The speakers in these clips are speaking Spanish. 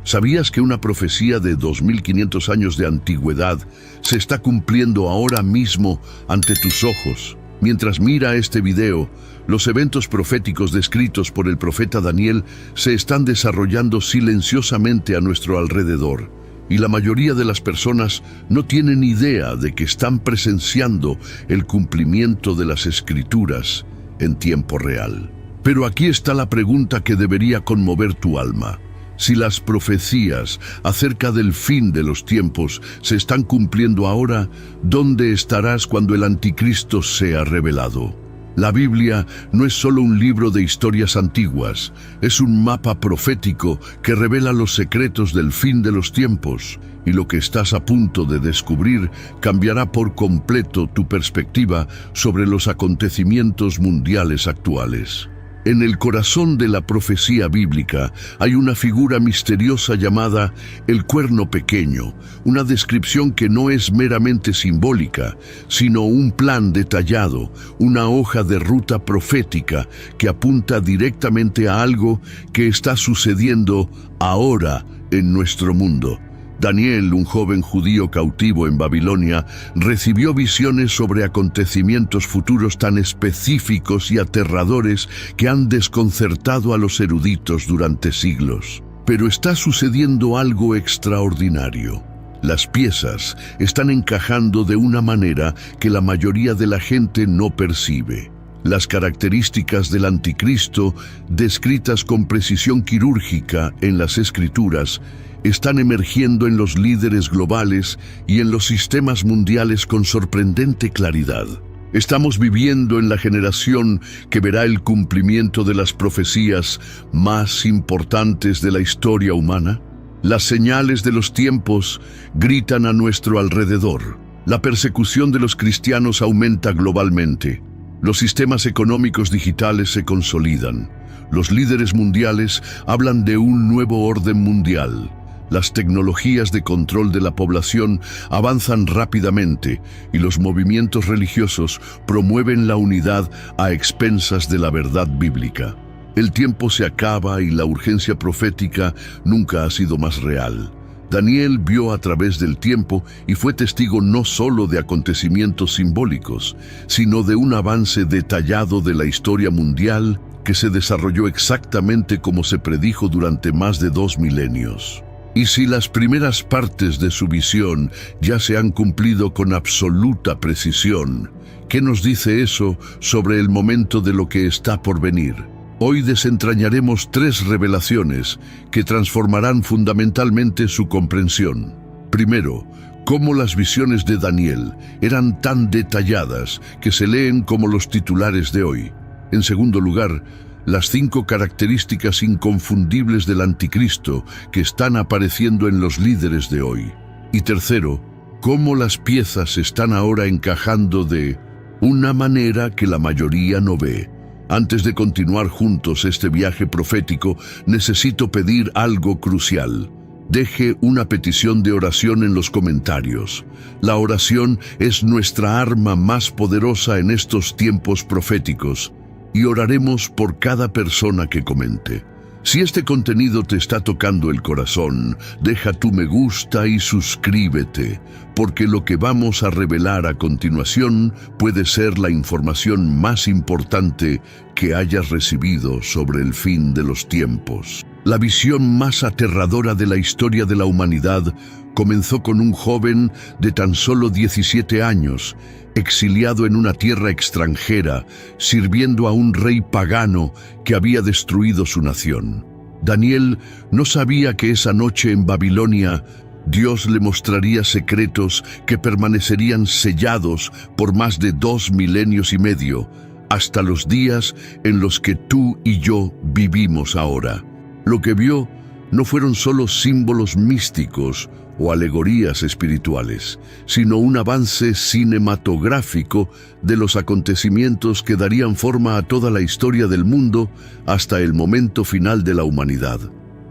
¿Sabías que una profecía de 2500 años de antigüedad se está cumpliendo ahora mismo ante tus ojos? Mientras mira este video, los eventos proféticos descritos por el profeta Daniel se están desarrollando silenciosamente a nuestro alrededor, y la mayoría de las personas no tienen idea de que están presenciando el cumplimiento de las Escrituras en tiempo real. Pero aquí está la pregunta que debería conmover tu alma. Si las profecías acerca del fin de los tiempos se están cumpliendo ahora, ¿dónde estarás cuando el anticristo sea revelado? La Biblia no es solo un libro de historias antiguas, es un mapa profético que revela los secretos del fin de los tiempos, y lo que estás a punto de descubrir cambiará por completo tu perspectiva sobre los acontecimientos mundiales actuales. En el corazón de la profecía bíblica hay una figura misteriosa llamada el cuerno pequeño, una descripción que no es meramente simbólica, sino un plan detallado, una hoja de ruta profética que apunta directamente a algo que está sucediendo ahora en nuestro mundo. Daniel, un joven judío cautivo en Babilonia, recibió visiones sobre acontecimientos futuros tan específicos y aterradores que han desconcertado a los eruditos durante siglos. Pero está sucediendo algo extraordinario. Las piezas están encajando de una manera que la mayoría de la gente no percibe. Las características del anticristo, descritas con precisión quirúrgica en las Escrituras, están emergiendo en los líderes globales y en los sistemas mundiales con sorprendente claridad. Estamos viviendo en la generación que verá el cumplimiento de las profecías más importantes de la historia humana. Las señales de los tiempos gritan a nuestro alrededor. La persecución de los cristianos aumenta globalmente. Los sistemas económicos digitales se consolidan. Los líderes mundiales hablan de un nuevo orden mundial. Las tecnologías de control de la población avanzan rápidamente y los movimientos religiosos promueven la unidad a expensas de la verdad bíblica. El tiempo se acaba y la urgencia profética nunca ha sido más real. Daniel vio a través del tiempo y fue testigo no solo de acontecimientos simbólicos, sino de un avance detallado de la historia mundial que se desarrolló exactamente como se predijo durante más de 2 milenios. Y si las primeras partes de su visión ya se han cumplido con absoluta precisión, ¿qué nos dice eso sobre el momento de lo que está por venir? Hoy desentrañaremos 3 revelaciones que transformarán fundamentalmente su comprensión. Primero, cómo las visiones de Daniel eran tan detalladas que se leen como los titulares de hoy. En segundo lugar, las 5 características inconfundibles del anticristo que están apareciendo en los líderes de hoy. Y tercero, cómo las piezas están ahora encajando de una manera que la mayoría no ve. Antes de continuar juntos este viaje profético, necesito pedir algo crucial. Deje una petición de oración en los comentarios. La oración es nuestra arma más poderosa en estos tiempos proféticos. Y oraremos por cada persona que comente. Si este contenido te está tocando el corazón, deja tu me gusta y suscríbete, porque lo que vamos a revelar a continuación puede ser la información más importante que hayas recibido sobre el fin de los tiempos. La visión más aterradora de la historia de la humanidad comenzó con un joven de tan solo 17 años, exiliado en una tierra extranjera, sirviendo a un rey pagano que había destruido su nación. Daniel no sabía que esa noche en Babilonia Dios le mostraría secretos que permanecerían sellados por más de 2 milenios y medio, hasta los días en los que tú y yo vivimos ahora. Lo que vio no fueron solo símbolos místicos o alegorías espirituales, sino un avance cinematográfico de los acontecimientos que darían forma a toda la historia del mundo hasta el momento final de la humanidad.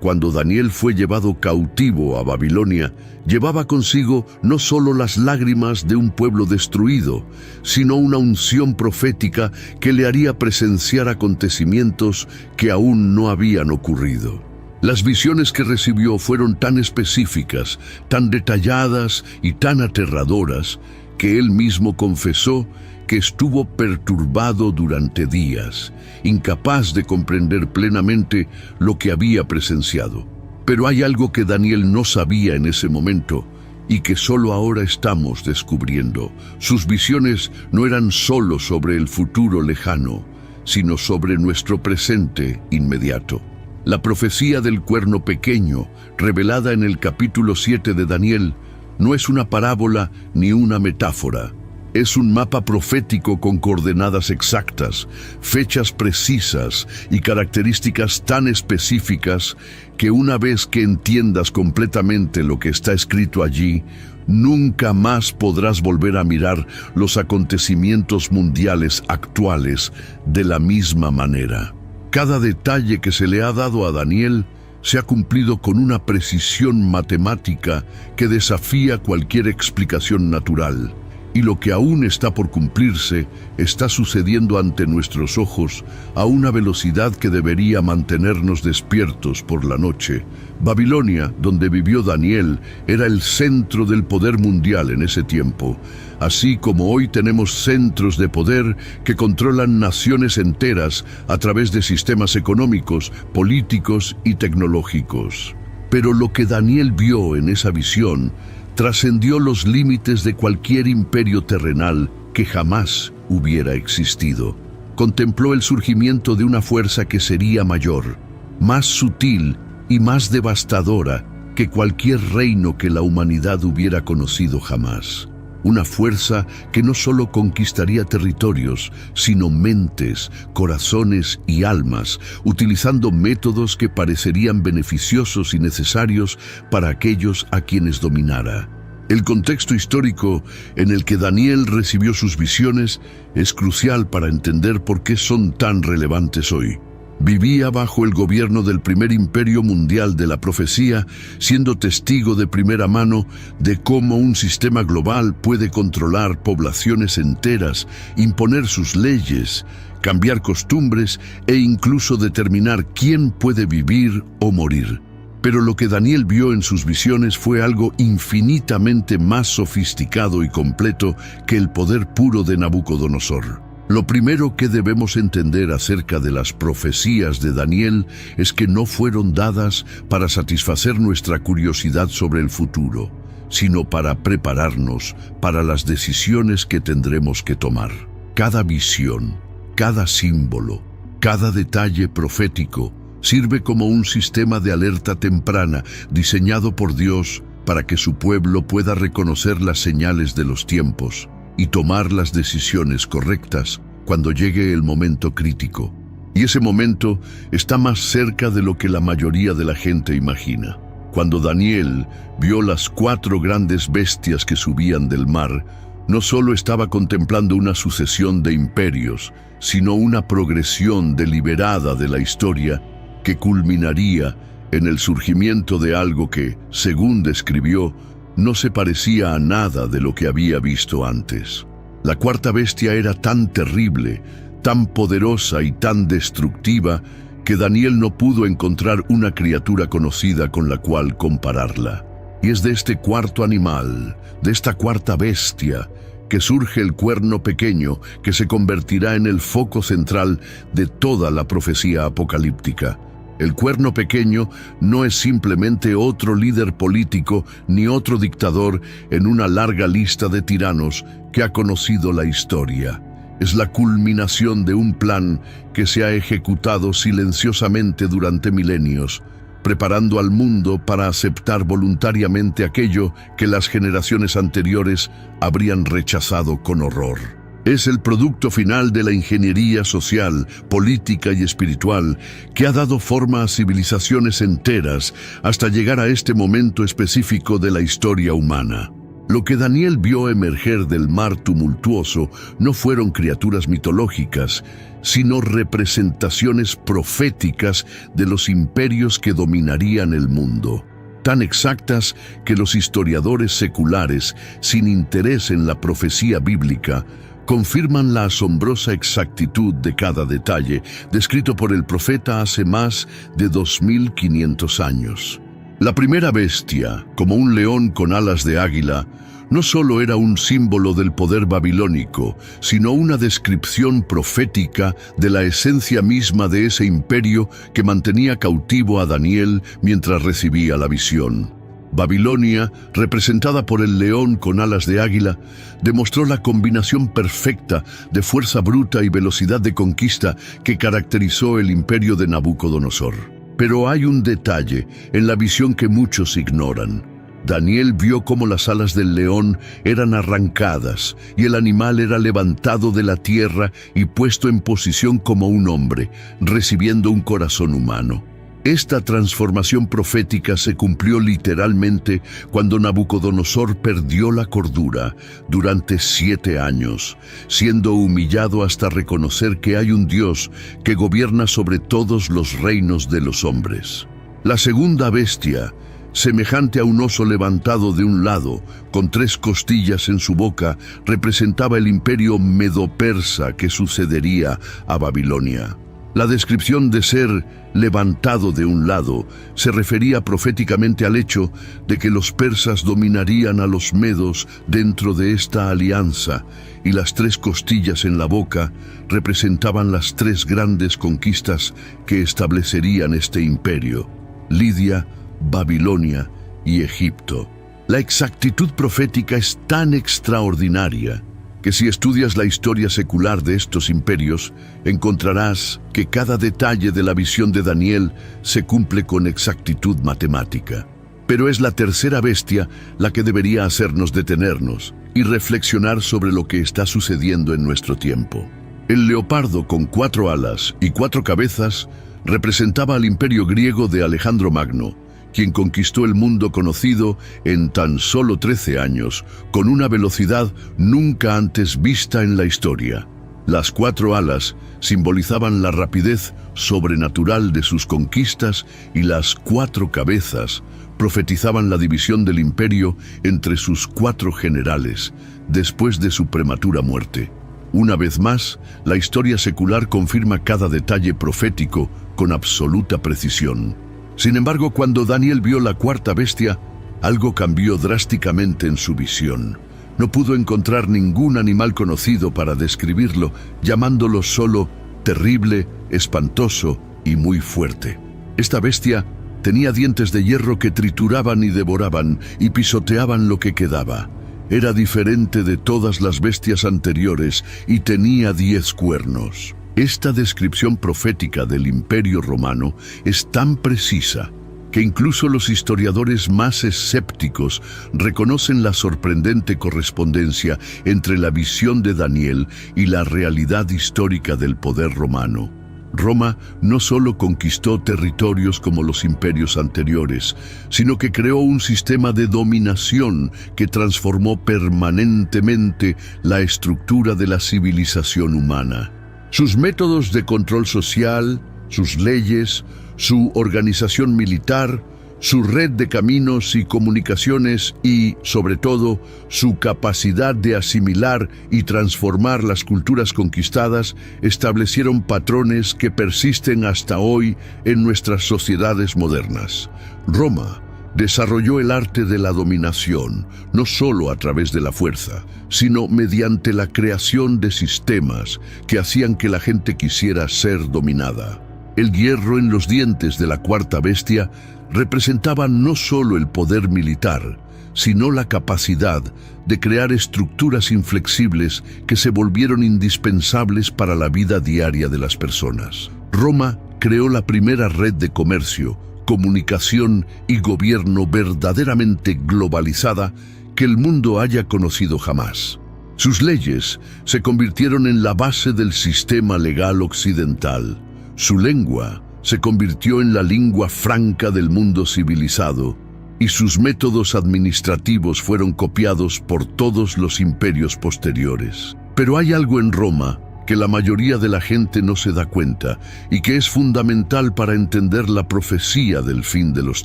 Cuando Daniel fue llevado cautivo a Babilonia, llevaba consigo no solo las lágrimas de un pueblo destruido, sino una unción profética que le haría presenciar acontecimientos que aún no habían ocurrido. Las visiones que recibió fueron tan específicas, tan detalladas y tan aterradoras que él mismo confesó que estuvo perturbado durante días, incapaz de comprender plenamente lo que había presenciado. Pero hay algo que Daniel no sabía en ese momento y que solo ahora estamos descubriendo. Sus visiones no eran solo sobre el futuro lejano, sino sobre nuestro presente inmediato. La profecía del cuerno pequeño, revelada en el capítulo 7 de Daniel, no es una parábola ni una metáfora. Es un mapa profético con coordenadas exactas, fechas precisas y características tan específicas que una vez que entiendas completamente lo que está escrito allí, nunca más podrás volver a mirar los acontecimientos mundiales actuales de la misma manera. Cada detalle que se le ha dado a Daniel se ha cumplido con una precisión matemática que desafía cualquier explicación natural. Y lo que aún está por cumplirse está sucediendo ante nuestros ojos a una velocidad que debería mantenernos despiertos por la noche. Babilonia, donde vivió Daniel, era el centro del poder mundial en ese tiempo, así como hoy tenemos centros de poder que controlan naciones enteras a través de sistemas económicos, políticos y tecnológicos. Pero lo que Daniel vio en esa visión trascendió los límites de cualquier imperio terrenal que jamás hubiera existido. Contempló el surgimiento de una fuerza que sería mayor, más sutil y más devastadora que cualquier reino que la humanidad hubiera conocido jamás. Una fuerza que no solo conquistaría territorios, sino mentes, corazones y almas, utilizando métodos que parecerían beneficiosos y necesarios para aquellos a quienes dominara. El contexto histórico en el que Daniel recibió sus visiones es crucial para entender por qué son tan relevantes hoy. Vivía bajo el gobierno del primer imperio mundial de la profecía, siendo testigo de primera mano de cómo un sistema global puede controlar poblaciones enteras, imponer sus leyes, cambiar costumbres e incluso determinar quién puede vivir o morir. Pero lo que Daniel vio en sus visiones fue algo infinitamente más sofisticado y completo que el poder puro de Nabucodonosor. Lo primero que debemos entender acerca de las profecías de Daniel es que no fueron dadas para satisfacer nuestra curiosidad sobre el futuro, sino para prepararnos para las decisiones que tendremos que tomar. Cada visión, cada símbolo, cada detalle profético sirve como un sistema de alerta temprana diseñado por Dios para que su pueblo pueda reconocer las señales de los tiempos y tomar las decisiones correctas cuando llegue el momento crítico. Y ese momento está más cerca de lo que la mayoría de la gente imagina. Cuando Daniel vio las 4 grandes bestias que subían del mar, no solo estaba contemplando una sucesión de imperios, sino una progresión deliberada de la historia que culminaría en el surgimiento de algo que, según describió, no se parecía a nada de lo que había visto antes. La 4ª bestia era tan terrible, tan poderosa y tan destructiva que Daniel no pudo encontrar una criatura conocida con la cual compararla. Y es de este 4º animal, de esta 4ª bestia, que surge el cuerno pequeño que se convertirá en el foco central de toda la profecía apocalíptica. El cuerno pequeño no es simplemente otro líder político ni otro dictador en una larga lista de tiranos que ha conocido la historia. Es la culminación de un plan que se ha ejecutado silenciosamente durante milenios, preparando al mundo para aceptar voluntariamente aquello que las generaciones anteriores habrían rechazado con horror. Es el producto final de la ingeniería social, política y espiritual que ha dado forma a civilizaciones enteras hasta llegar a este momento específico de la historia humana. Lo que Daniel vio emerger del mar tumultuoso no fueron criaturas mitológicas, sino representaciones proféticas de los imperios que dominarían el mundo, tan exactas que los historiadores seculares, sin interés en la profecía bíblica, confirman la asombrosa exactitud de cada detalle descrito por el profeta hace más de 2500 años. La primera bestia, como un león con alas de águila, no solo era un símbolo del poder babilónico, sino una descripción profética de la esencia misma de ese imperio que mantenía cautivo a Daniel mientras recibía la visión. Babilonia, representada por el león con alas de águila, demostró la combinación perfecta de fuerza bruta y velocidad de conquista que caracterizó el imperio de Nabucodonosor. Pero hay un detalle en la visión que muchos ignoran. Daniel vio cómo las alas del león eran arrancadas y el animal era levantado de la tierra y puesto en posición como un hombre, recibiendo un corazón humano. Esta transformación profética se cumplió literalmente cuando Nabucodonosor perdió la cordura durante 7 años, siendo humillado hasta reconocer que hay un Dios que gobierna sobre todos los reinos de los hombres. La segunda bestia, semejante a un oso levantado de un lado, con 3 costillas en su boca, representaba el imperio medo-persa que sucedería a Babilonia. La descripción de ser levantado de un lado se refería proféticamente al hecho de que los persas dominarían a los medos dentro de esta alianza, y las 3 costillas en la boca representaban las 3 grandes conquistas que establecerían este imperio: Lidia, Babilonia y Egipto. La exactitud profética es tan extraordinaria que si estudias la historia secular de estos imperios, encontrarás que cada detalle de la visión de Daniel se cumple con exactitud matemática. Pero es la tercera bestia la que debería hacernos detenernos y reflexionar sobre lo que está sucediendo en nuestro tiempo. El leopardo con 4 alas y 4 cabezas representaba al imperio griego de Alejandro Magno, quien conquistó el mundo conocido en tan solo 13 años, con una velocidad nunca antes vista en la historia. Las 4 alas simbolizaban la rapidez sobrenatural de sus conquistas y las 4 cabezas profetizaban la división del imperio entre sus 4 generales, después de su prematura muerte. Una vez más, la historia secular confirma cada detalle profético con absoluta precisión. Sin embargo, cuando Daniel vio la 4ª bestia, algo cambió drásticamente en su visión. No pudo encontrar ningún animal conocido para describirlo, llamándolo solo terrible, espantoso y muy fuerte. Esta bestia tenía dientes de hierro que trituraban y devoraban y pisoteaban lo que quedaba. Era diferente de todas las bestias anteriores y tenía 10 cuernos. Esta descripción profética del Imperio Romano es tan precisa que incluso los historiadores más escépticos reconocen la sorprendente correspondencia entre la visión de Daniel y la realidad histórica del poder romano. Roma no solo conquistó territorios como los imperios anteriores, sino que creó un sistema de dominación que transformó permanentemente la estructura de la civilización humana. Sus métodos de control social, sus leyes, su organización militar, su red de caminos y comunicaciones y, sobre todo, su capacidad de asimilar y transformar las culturas conquistadas establecieron patrones que persisten hasta hoy en nuestras sociedades modernas. Roma desarrolló el arte de la dominación, no solo a través de la fuerza, sino mediante la creación de sistemas que hacían que la gente quisiera ser dominada. El hierro en los dientes de la 4ª bestia representaba no solo el poder militar, sino la capacidad de crear estructuras inflexibles que se volvieron indispensables para la vida diaria de las personas. Roma creó la primera red de comercio, comunicación y gobierno verdaderamente globalizada que el mundo haya conocido jamás. Sus leyes se convirtieron en la base del sistema legal occidental. Su lengua se convirtió en la lengua franca del mundo civilizado, y sus métodos administrativos fueron copiados por todos los imperios posteriores. Pero hay algo en Roma que la mayoría de la gente no se da cuenta y que es fundamental para entender la profecía del fin de los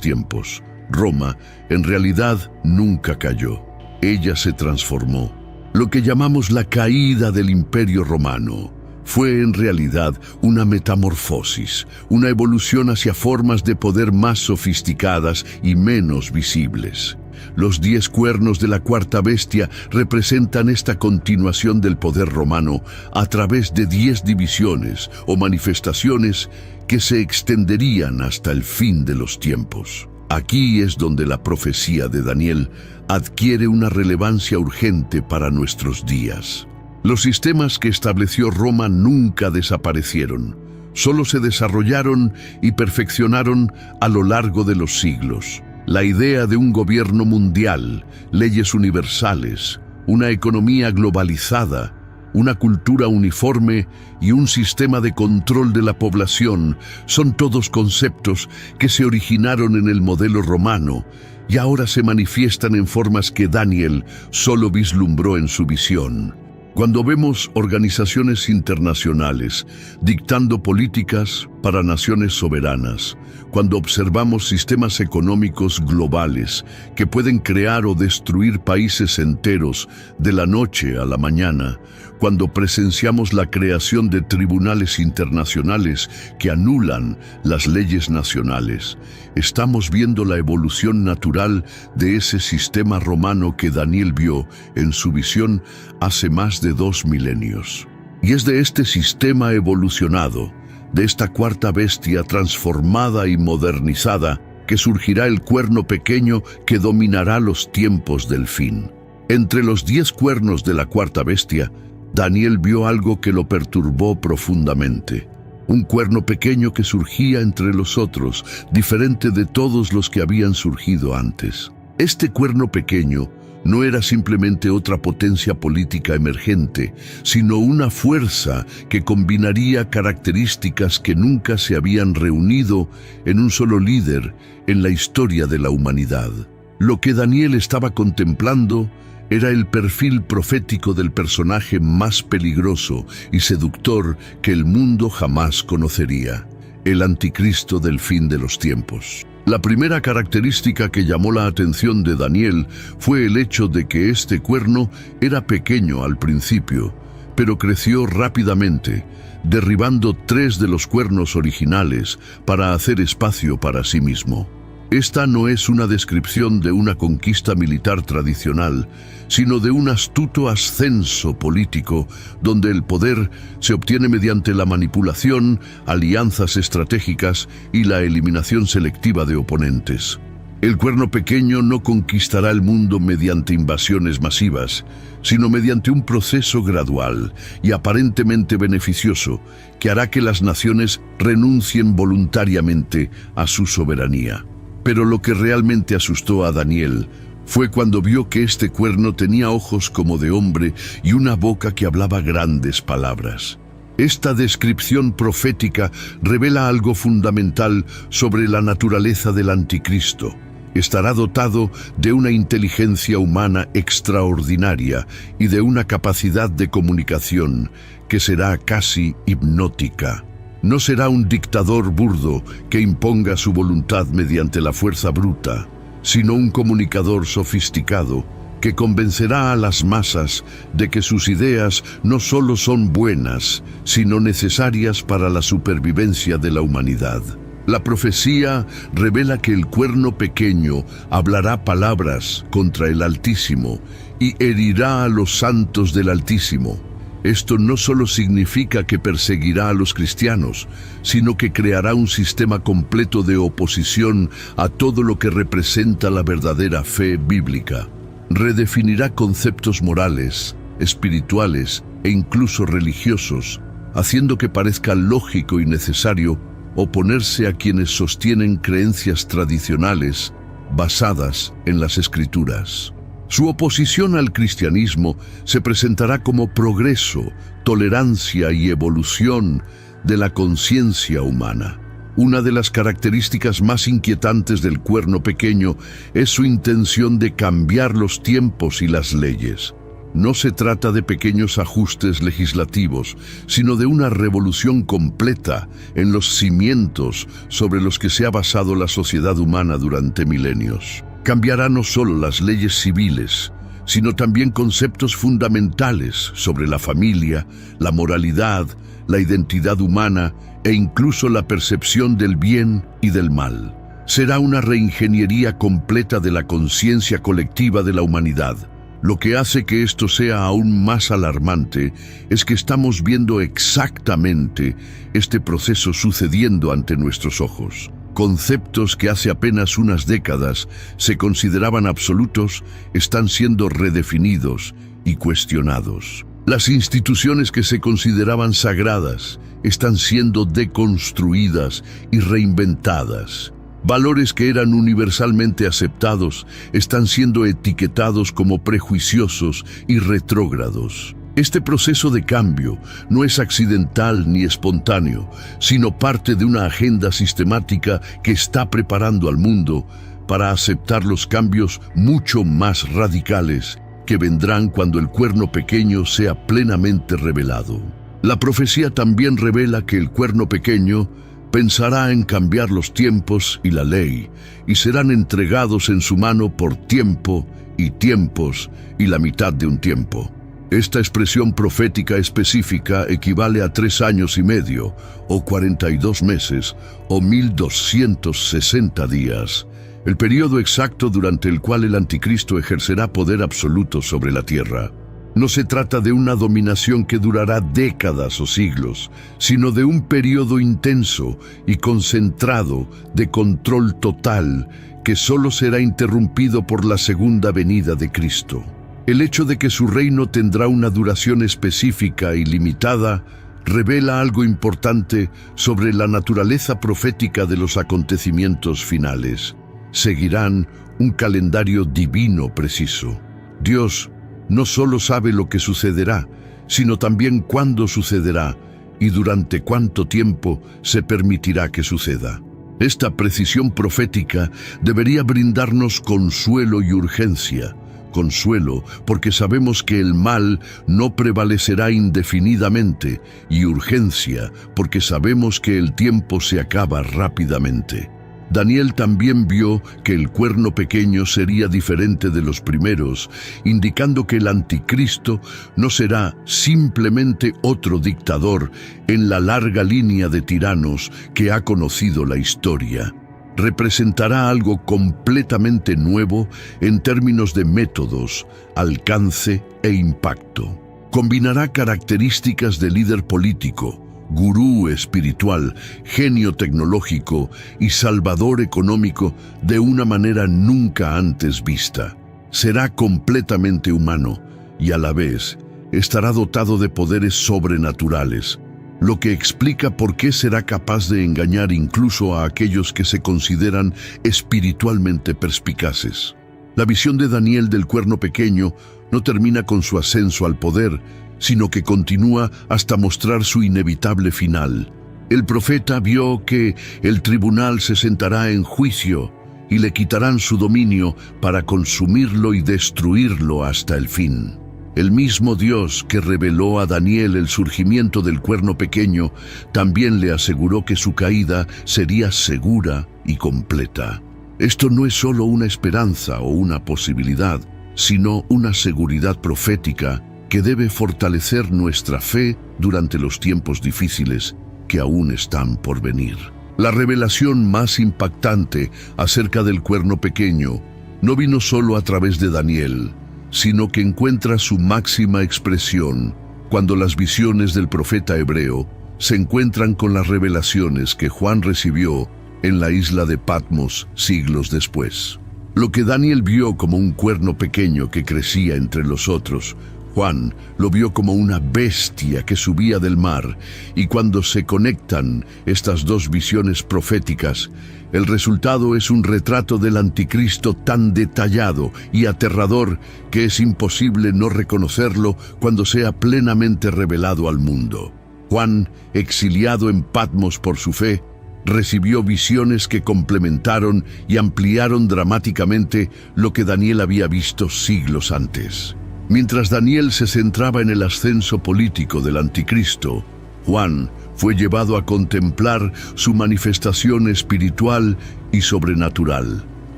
tiempos. Roma, en realidad, nunca cayó. Ella se transformó. Lo que llamamos la caída del Imperio Romano fue en realidad una metamorfosis, una evolución hacia formas de poder más sofisticadas y menos visibles. Los 10 cuernos de la cuarta bestia representan esta continuación del poder romano a través de 10 divisiones o manifestaciones que se extenderían hasta el fin de los tiempos. Aquí es donde la profecía de Daniel adquiere una relevancia urgente para nuestros días. Los sistemas que estableció Roma nunca desaparecieron, solo se desarrollaron y perfeccionaron a lo largo de los siglos. La idea de un gobierno mundial, leyes universales, una economía globalizada, una cultura uniforme y un sistema de control de la población son todos conceptos que se originaron en el modelo romano y ahora se manifiestan en formas que Daniel solo vislumbró en su visión. Cuando vemos organizaciones internacionales dictando políticas para naciones soberanas, cuando observamos sistemas económicos globales que pueden crear o destruir países enteros de la noche a la mañana, cuando presenciamos la creación de tribunales internacionales que anulan las leyes nacionales, estamos viendo la evolución natural de ese sistema romano que Daniel vio en su visión hace más de 2 milenios. Y es de este sistema evolucionado, de esta cuarta bestia transformada y modernizada, que surgirá el cuerno pequeño que dominará los tiempos del fin. Entre los 10 cuernos de la cuarta bestia, Daniel vio algo que lo perturbó profundamente. Un cuerno pequeño que surgía entre los otros, diferente de todos los que habían surgido antes. Este cuerno pequeño no era simplemente otra potencia política emergente, sino una fuerza que combinaría características que nunca se habían reunido en un solo líder en la historia de la humanidad. Lo que Daniel estaba contemplando era el perfil profético del personaje más peligroso y seductor que el mundo jamás conocería, el anticristo del fin de los tiempos. La primera característica que llamó la atención de Daniel fue el hecho de que este cuerno era pequeño al principio, pero creció rápidamente, derribando 3 de los cuernos originales para hacer espacio para sí mismo. Esta no es una descripción de una conquista militar tradicional, sino de un astuto ascenso político, donde el poder se obtiene mediante la manipulación, alianzas estratégicas y la eliminación selectiva de oponentes. El cuerno pequeño no conquistará el mundo mediante invasiones masivas, sino mediante un proceso gradual y aparentemente beneficioso que hará que las naciones renuncien voluntariamente a su soberanía. Pero lo que realmente asustó a Daniel fue cuando vio que este cuerno tenía ojos como de hombre y una boca que hablaba grandes palabras. Esta descripción profética revela algo fundamental sobre la naturaleza del anticristo. Estará dotado de una inteligencia humana extraordinaria y de una capacidad de comunicación que será casi hipnótica. No será un dictador burdo que imponga su voluntad mediante la fuerza bruta, sino un comunicador sofisticado que convencerá a las masas de que sus ideas no solo son buenas, sino necesarias para la supervivencia de la humanidad. La profecía revela que el cuerno pequeño hablará palabras contra el Altísimo y herirá a los santos del Altísimo. Esto no solo significa que perseguirá a los cristianos, sino que creará un sistema completo de oposición a todo lo que representa la verdadera fe bíblica. Redefinirá conceptos morales, espirituales e incluso religiosos, haciendo que parezca lógico y necesario oponerse a quienes sostienen creencias tradicionales basadas en las Escrituras. Su oposición al cristianismo se presentará como progreso, tolerancia y evolución de la conciencia humana. Una de las características más inquietantes del cuerno pequeño es su intención de cambiar los tiempos y las leyes. No se trata de pequeños ajustes legislativos, sino de una revolución completa en los cimientos sobre los que se ha basado la sociedad humana durante milenios. Cambiará no solo las leyes civiles, sino también conceptos fundamentales sobre la familia, la moralidad, la identidad humana e incluso la percepción del bien y del mal. Será una reingeniería completa de la conciencia colectiva de la humanidad. Lo que hace que esto sea aún más alarmante es que estamos viendo exactamente este proceso sucediendo ante nuestros ojos. Conceptos que hace apenas unas décadas se consideraban absolutos están siendo redefinidos y cuestionados. Las instituciones que se consideraban sagradas están siendo deconstruidas y reinventadas. Valores que eran universalmente aceptados están siendo etiquetados como prejuiciosos y retrógrados. Este proceso de cambio no es accidental ni espontáneo, sino parte de una agenda sistemática que está preparando al mundo para aceptar los cambios mucho más radicales que vendrán cuando el cuerno pequeño sea plenamente revelado. La profecía también revela que el cuerno pequeño pensará en cambiar los tiempos y la ley, y serán entregados en su mano por tiempo y tiempos y la mitad de un tiempo. Esta expresión profética específica equivale a 3 años y medio, o 42 meses, o 1260 días, el periodo exacto durante el cual el anticristo ejercerá poder absoluto sobre la tierra. No se trata de una dominación que durará décadas o siglos, sino de un periodo intenso y concentrado de control total que solo será interrumpido por la segunda venida de Cristo. El hecho de que su reino tendrá una duración específica y limitada revela algo importante sobre la naturaleza profética de los acontecimientos finales. Seguirán un calendario divino preciso. Dios no solo sabe lo que sucederá, sino también cuándo sucederá y durante cuánto tiempo se permitirá que suceda. Esta precisión profética debería brindarnos consuelo y urgencia. Consuelo porque sabemos que el mal no prevalecerá indefinidamente, y urgencia porque sabemos que el tiempo se acaba rápidamente. Daniel también vio que el cuerno pequeño sería diferente de los primeros, indicando que el anticristo no será simplemente otro dictador en la larga línea de tiranos que ha conocido la historia. Representará algo completamente nuevo en términos de métodos, alcance e impacto. Combinará características de líder político, gurú espiritual, genio tecnológico y salvador económico de una manera nunca antes vista. Será completamente humano y a la vez estará dotado de poderes sobrenaturales, lo que explica por qué será capaz de engañar incluso a aquellos que se consideran espiritualmente perspicaces. La visión de Daniel del cuerno pequeño no termina con su ascenso al poder, sino que continúa hasta mostrar su inevitable final. El profeta vio que el tribunal se sentará en juicio y le quitarán su dominio para consumirlo y destruirlo hasta el fin. El mismo Dios que reveló a Daniel el surgimiento del cuerno pequeño también le aseguró que su caída sería segura y completa. Esto no es solo una esperanza o una posibilidad, sino una seguridad profética que debe fortalecer nuestra fe durante los tiempos difíciles que aún están por venir. La revelación más impactante acerca del cuerno pequeño no vino solo a través de Daniel, sino que encuentra su máxima expresión cuando las visiones del profeta hebreo se encuentran con las revelaciones que Juan recibió en la isla de Patmos siglos después. Lo que Daniel vio como un cuerno pequeño que crecía entre los otros, Juan lo vio como una bestia que subía del mar, y cuando se conectan estas dos visiones proféticas, el resultado es un retrato del anticristo tan detallado y aterrador que es imposible no reconocerlo cuando sea plenamente revelado al mundo. Juan, exiliado en Patmos por su fe, recibió visiones que complementaron y ampliaron dramáticamente lo que Daniel había visto siglos antes. Mientras Daniel se centraba en el ascenso político del anticristo, Juan fue llevado a contemplar su manifestación espiritual y sobrenatural.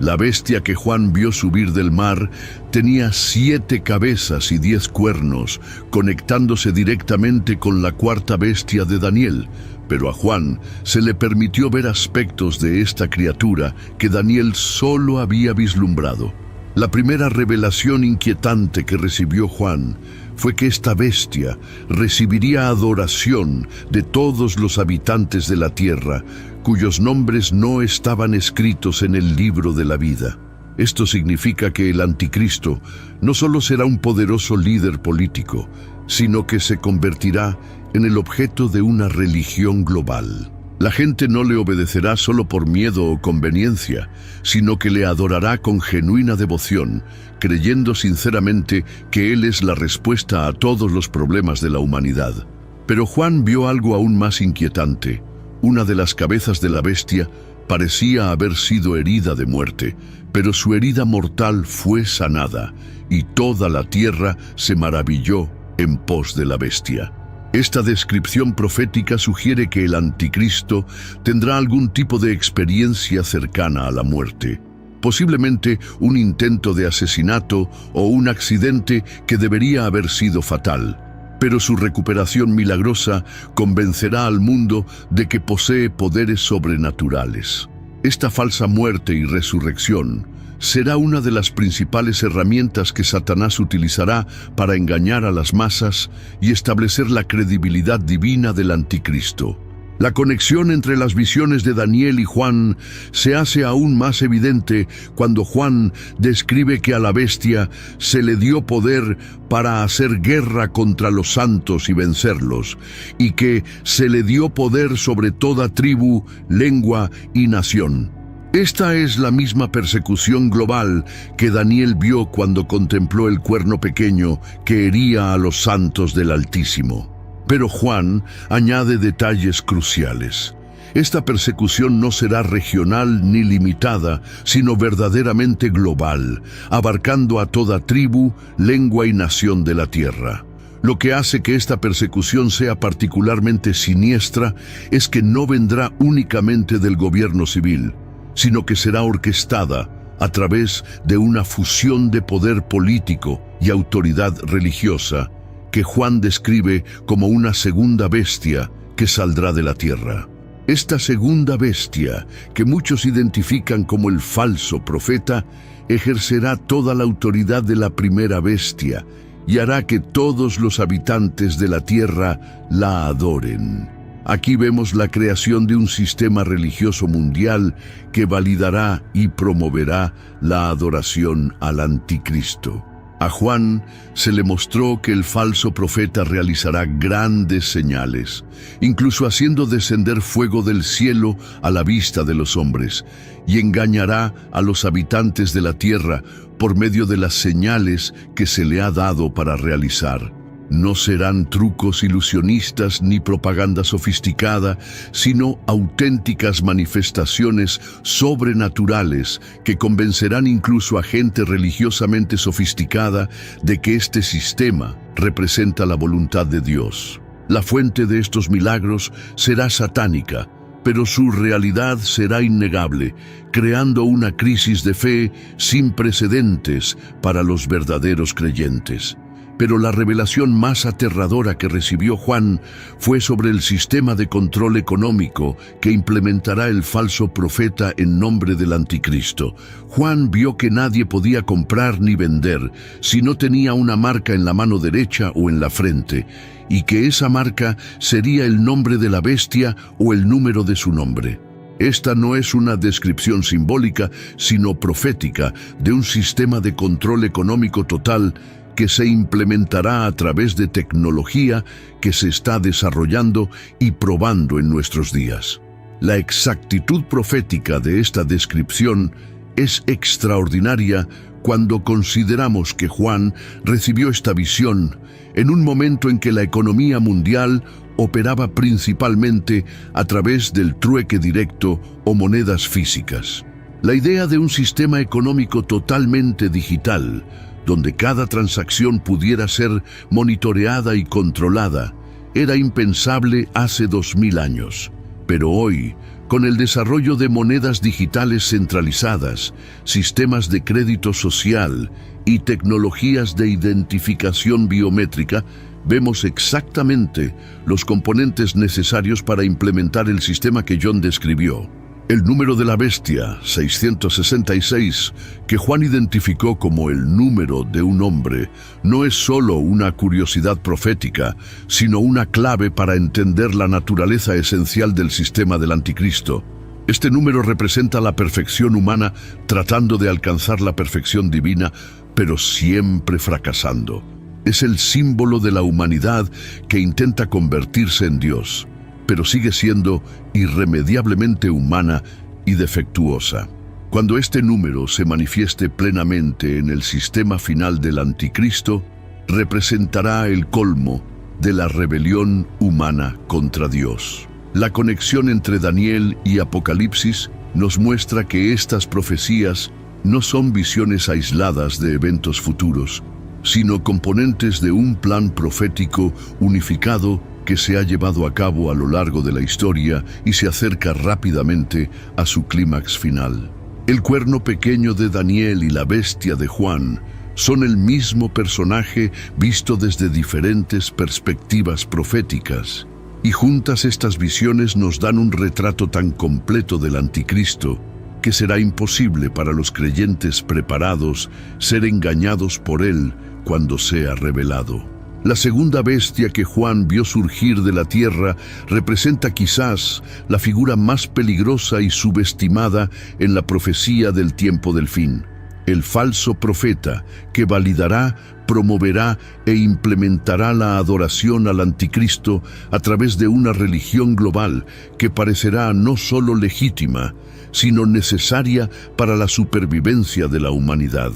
La bestia que Juan vio subir del mar tenía 7 cabezas y 10 cuernos, conectándose directamente con la cuarta bestia de Daniel. Pero a Juan se le permitió ver aspectos de esta criatura que Daniel solo había vislumbrado. La primera revelación inquietante que recibió Juan fue que esta bestia recibiría adoración de todos los habitantes de la tierra, cuyos nombres no estaban escritos en el libro de la vida. Esto significa que el anticristo no solo será un poderoso líder político, sino que se convertirá en el objeto de una religión global. La gente no le obedecerá solo por miedo o conveniencia, sino que le adorará con genuina devoción, creyendo sinceramente que Él es la respuesta a todos los problemas de la humanidad. Pero Juan vio algo aún más inquietante. Una de las cabezas de la bestia parecía haber sido herida de muerte, pero su herida mortal fue sanada, y toda la tierra se maravilló en pos de la bestia. Esta descripción profética sugiere que el anticristo tendrá algún tipo de experiencia cercana a la muerte, posiblemente un intento de asesinato o un accidente que debería haber sido fatal. Pero su recuperación milagrosa convencerá al mundo de que posee poderes sobrenaturales. Esta falsa muerte y resurrección será una de las principales herramientas que Satanás utilizará para engañar a las masas y establecer la credibilidad divina del anticristo. La conexión entre las visiones de Daniel y Juan se hace aún más evidente cuando Juan describe que a la bestia se le dio poder para hacer guerra contra los santos y vencerlos, y que se le dio poder sobre toda tribu, lengua y nación. Esta es la misma persecución global que Daniel vio cuando contempló el cuerno pequeño que hería a los santos del Altísimo. Pero Juan añade detalles cruciales. Esta persecución no será regional ni limitada, sino verdaderamente global, abarcando a toda tribu, lengua y nación de la tierra. Lo que hace que esta persecución sea particularmente siniestra es que no vendrá únicamente del gobierno civil, sino que será orquestada a través de una fusión de poder político y autoridad religiosa que Juan describe como una segunda bestia que saldrá de la tierra. Esta segunda bestia, que muchos identifican como el falso profeta, ejercerá toda la autoridad de la primera bestia y hará que todos los habitantes de la tierra la adoren. Aquí vemos la creación de un sistema religioso mundial que validará y promoverá la adoración al anticristo. A Juan se le mostró que el falso profeta realizará grandes señales, incluso haciendo descender fuego del cielo a la vista de los hombres, y engañará a los habitantes de la tierra por medio de las señales que se le ha dado para realizar. No serán trucos ilusionistas ni propaganda sofisticada, sino auténticas manifestaciones sobrenaturales que convencerán incluso a gente religiosamente sofisticada de que este sistema representa la voluntad de Dios. La fuente de estos milagros será satánica, pero su realidad será innegable, creando una crisis de fe sin precedentes para los verdaderos creyentes. Pero la revelación más aterradora que recibió Juan fue sobre el sistema de control económico que implementará el falso profeta en nombre del anticristo. Juan vio que nadie podía comprar ni vender si no tenía una marca en la mano derecha o en la frente, y que esa marca sería el nombre de la bestia o el número de su nombre. Esta no es una descripción simbólica, sino profética de un sistema de control económico total que se implementará a través de tecnología que se está desarrollando y probando en nuestros días. La exactitud profética de esta descripción es extraordinaria cuando consideramos que Juan recibió esta visión en un momento en que la economía mundial operaba principalmente a través del trueque directo o monedas físicas. La idea de un sistema económico totalmente digital, donde cada transacción pudiera ser monitoreada y controlada, era impensable hace 2000 años. Pero hoy, Con el desarrollo de monedas digitales centralizadas, sistemas de crédito social y tecnologías de identificación biométrica, vemos exactamente los componentes necesarios para implementar el sistema que John describió. El número de la bestia, 666, que Juan identificó como el número de un hombre, no es solo una curiosidad profética, sino una clave para entender la naturaleza esencial del sistema del anticristo. Este número representa la perfección humana tratando de alcanzar la perfección divina, pero siempre fracasando. Es el símbolo de la humanidad que intenta convertirse en Dios, pero sigue siendo irremediablemente humana y defectuosa. Cuando este número se manifieste plenamente en el sistema final del anticristo, representará el colmo de la rebelión humana contra Dios. La conexión entre Daniel y Apocalipsis nos muestra que estas profecías no son visiones aisladas de eventos futuros, sino componentes de un plan profético unificado que se ha llevado a cabo a lo largo de la historia y se acerca rápidamente a su clímax final. El cuerno pequeño de Daniel y la bestia de Juan son el mismo personaje visto desde diferentes perspectivas proféticas, y juntas estas visiones nos dan un retrato tan completo del anticristo que será imposible para los creyentes preparados ser engañados por él cuando sea revelado. La segunda bestia que Juan vio surgir de la tierra representa quizás la figura más peligrosa y subestimada en la profecía del tiempo del fin. El falso profeta que validará, promoverá e implementará la adoración al anticristo a través de una religión global que parecerá no solo legítima, sino necesaria para la supervivencia de la humanidad.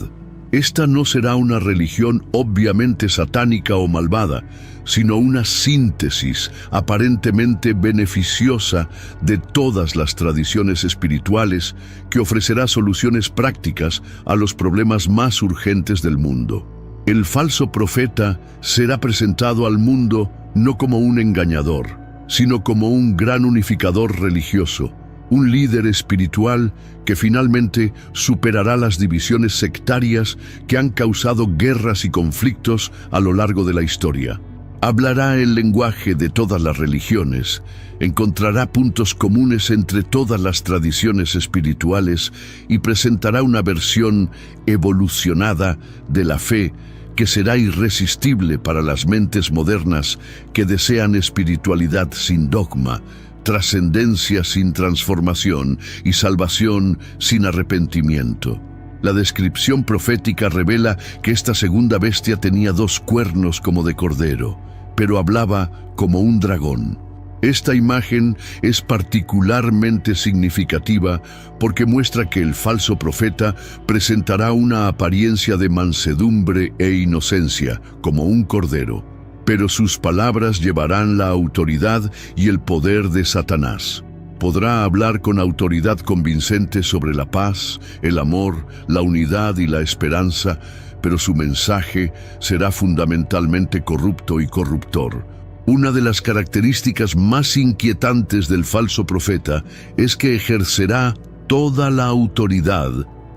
Esta no será una religión obviamente satánica o malvada, sino una síntesis aparentemente beneficiosa de todas las tradiciones espirituales que ofrecerá soluciones prácticas a los problemas más urgentes del mundo. El falso profeta será presentado al mundo no como un engañador, sino como un gran unificador religioso, un líder espiritual que finalmente superará las divisiones sectarias que han causado guerras y conflictos a lo largo de la historia. Hablará el lenguaje de todas las religiones, encontrará puntos comunes entre todas las tradiciones espirituales y presentará una versión evolucionada de la fe que será irresistible para las mentes modernas que desean espiritualidad sin dogma, trascendencia sin transformación y salvación sin arrepentimiento. La descripción profética revela que esta segunda bestia tenía 2 cuernos como de cordero, pero hablaba como un dragón. Esta imagen es particularmente significativa porque muestra que el falso profeta presentará una apariencia de mansedumbre e inocencia, como un cordero, pero sus palabras llevarán la autoridad y el poder de Satanás. Podrá hablar con autoridad convincente sobre la paz, el amor, la unidad y la esperanza, pero su mensaje será fundamentalmente corrupto y corruptor. Una de las características más inquietantes del falso profeta es que ejercerá toda la autoridad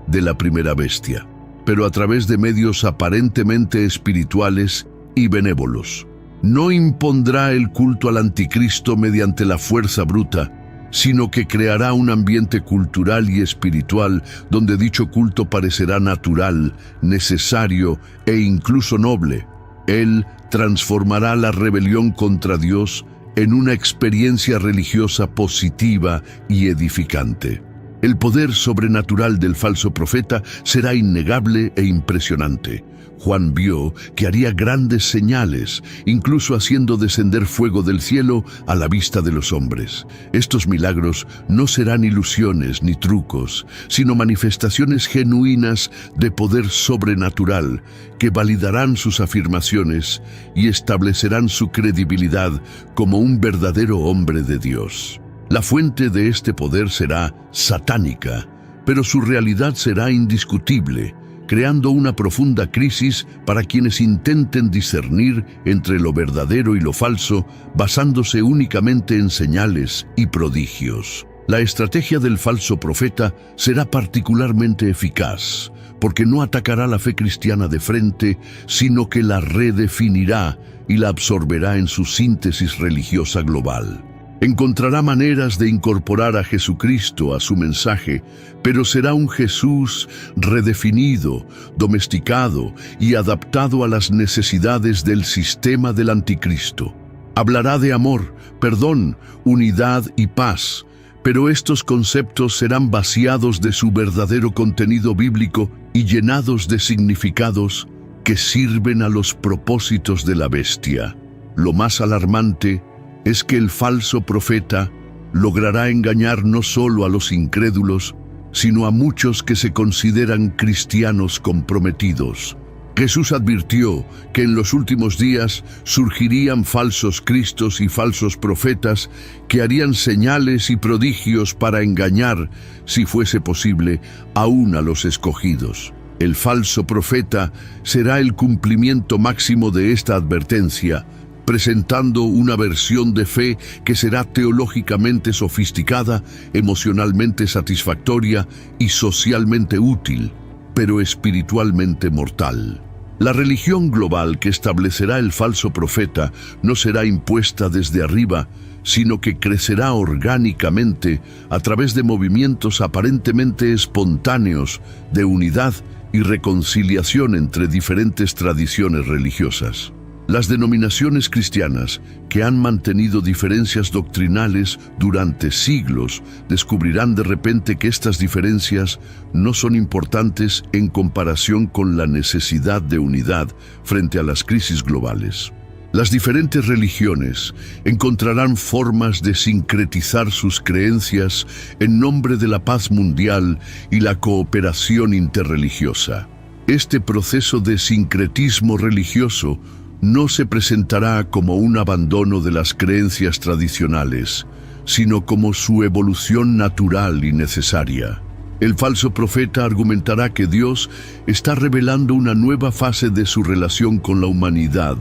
de la primera bestia, pero a través de medios aparentemente espirituales y benévolos. No impondrá el culto al anticristo mediante la fuerza bruta, sino que creará un ambiente cultural y espiritual donde dicho culto parecerá natural, necesario e incluso noble. Él transformará la rebelión contra Dios en una experiencia religiosa positiva y edificante. El poder sobrenatural del falso profeta será innegable e impresionante. Juan vio que haría grandes señales, incluso haciendo descender fuego del cielo a la vista de los hombres. Estos milagros no serán ilusiones ni trucos, sino manifestaciones genuinas de poder sobrenatural que validarán sus afirmaciones y establecerán su credibilidad como un verdadero hombre de Dios. La fuente de este poder será satánica, pero su realidad será indiscutible, creando una profunda crisis para quienes intenten discernir entre lo verdadero y lo falso, basándose únicamente en señales y prodigios. La estrategia del falso profeta será particularmente eficaz, porque no atacará la fe cristiana de frente, sino que la redefinirá y la absorberá en su síntesis religiosa global. Encontrará maneras de incorporar a Jesucristo a su mensaje, pero será un Jesús redefinido, domesticado y adaptado a las necesidades del sistema del anticristo. Hablará de amor, perdón, unidad y paz, pero estos conceptos serán vaciados de su verdadero contenido bíblico y llenados de significados que sirven a los propósitos de la bestia. Lo más alarmante es que el falso profeta logrará engañar no solo a los incrédulos, sino a muchos que se consideran cristianos comprometidos. Jesús advirtió que en los últimos días surgirían falsos cristos y falsos profetas que harían señales y prodigios para engañar, si fuese posible, aún a los escogidos. El falso profeta será el cumplimiento máximo de esta advertencia, presentando una versión de fe que será teológicamente sofisticada, emocionalmente satisfactoria y socialmente útil, pero espiritualmente mortal. La religión global que establecerá el falso profeta no será impuesta desde arriba, sino que crecerá orgánicamente a través de movimientos aparentemente espontáneos de unidad y reconciliación entre diferentes tradiciones religiosas. Las denominaciones cristianas, que han mantenido diferencias doctrinales durante siglos, descubrirán de repente que estas diferencias no son importantes en comparación con la necesidad de unidad frente a las crisis globales. Las diferentes religiones encontrarán formas de sincretizar sus creencias en nombre de la paz mundial y la cooperación interreligiosa. Este proceso de sincretismo religioso no se presentará como un abandono de las creencias tradicionales, sino como su evolución natural y necesaria. El falso profeta argumentará que Dios está revelando una nueva fase de su relación con la humanidad,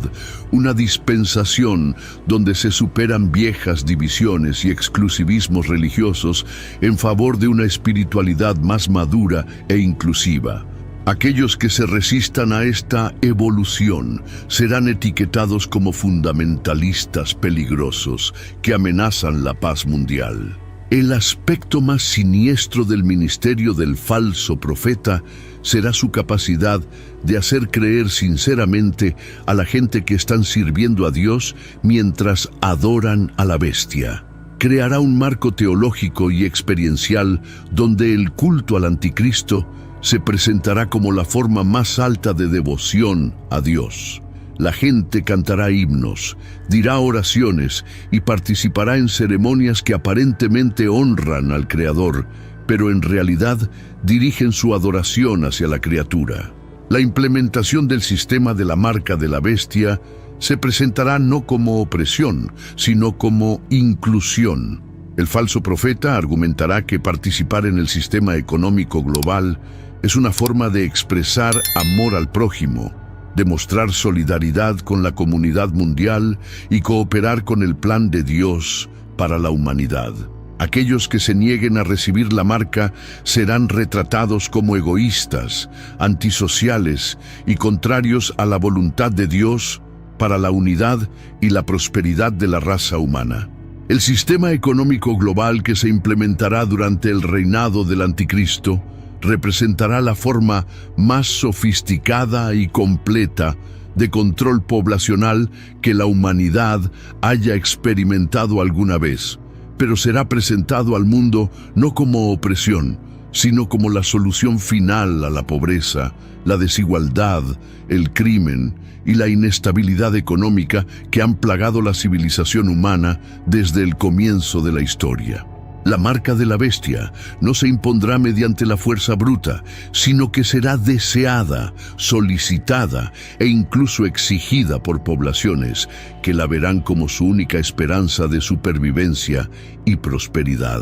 una dispensación donde se superan viejas divisiones y exclusivismos religiosos en favor de una espiritualidad más madura e inclusiva. Aquellos que se resistan a esta evolución serán etiquetados como fundamentalistas peligrosos que amenazan la paz mundial. El aspecto más siniestro del ministerio del falso profeta será su capacidad de hacer creer sinceramente a la gente que están sirviendo a Dios mientras adoran a la bestia. Creará un marco teológico y experiencial donde el culto al anticristo se presentará como la forma más alta de devoción a Dios. La gente cantará himnos, dirá oraciones y participará en ceremonias que aparentemente honran al Creador, pero en realidad dirigen su adoración hacia la criatura. La implementación del sistema de la marca de la bestia se presentará no como opresión, sino como inclusión. El falso profeta argumentará que participar en el sistema económico global es una forma de expresar amor al prójimo, demostrar solidaridad con la comunidad mundial y cooperar con el plan de Dios para la humanidad. Aquellos que se nieguen a recibir la marca serán retratados como egoístas, antisociales y contrarios a la voluntad de Dios para la unidad y la prosperidad de la raza humana. El sistema económico global que se implementará durante el reinado del anticristo representará la forma más sofisticada y completa de control poblacional que la humanidad haya experimentado alguna vez, pero será presentado al mundo no como opresión, sino como la solución final a la pobreza, la desigualdad, el crimen y la inestabilidad económica que han plagado la civilización humana desde el comienzo de la historia. La marca de la bestia no se impondrá mediante la fuerza bruta, sino que será deseada, solicitada e incluso exigida por poblaciones que la verán como su única esperanza de supervivencia y prosperidad.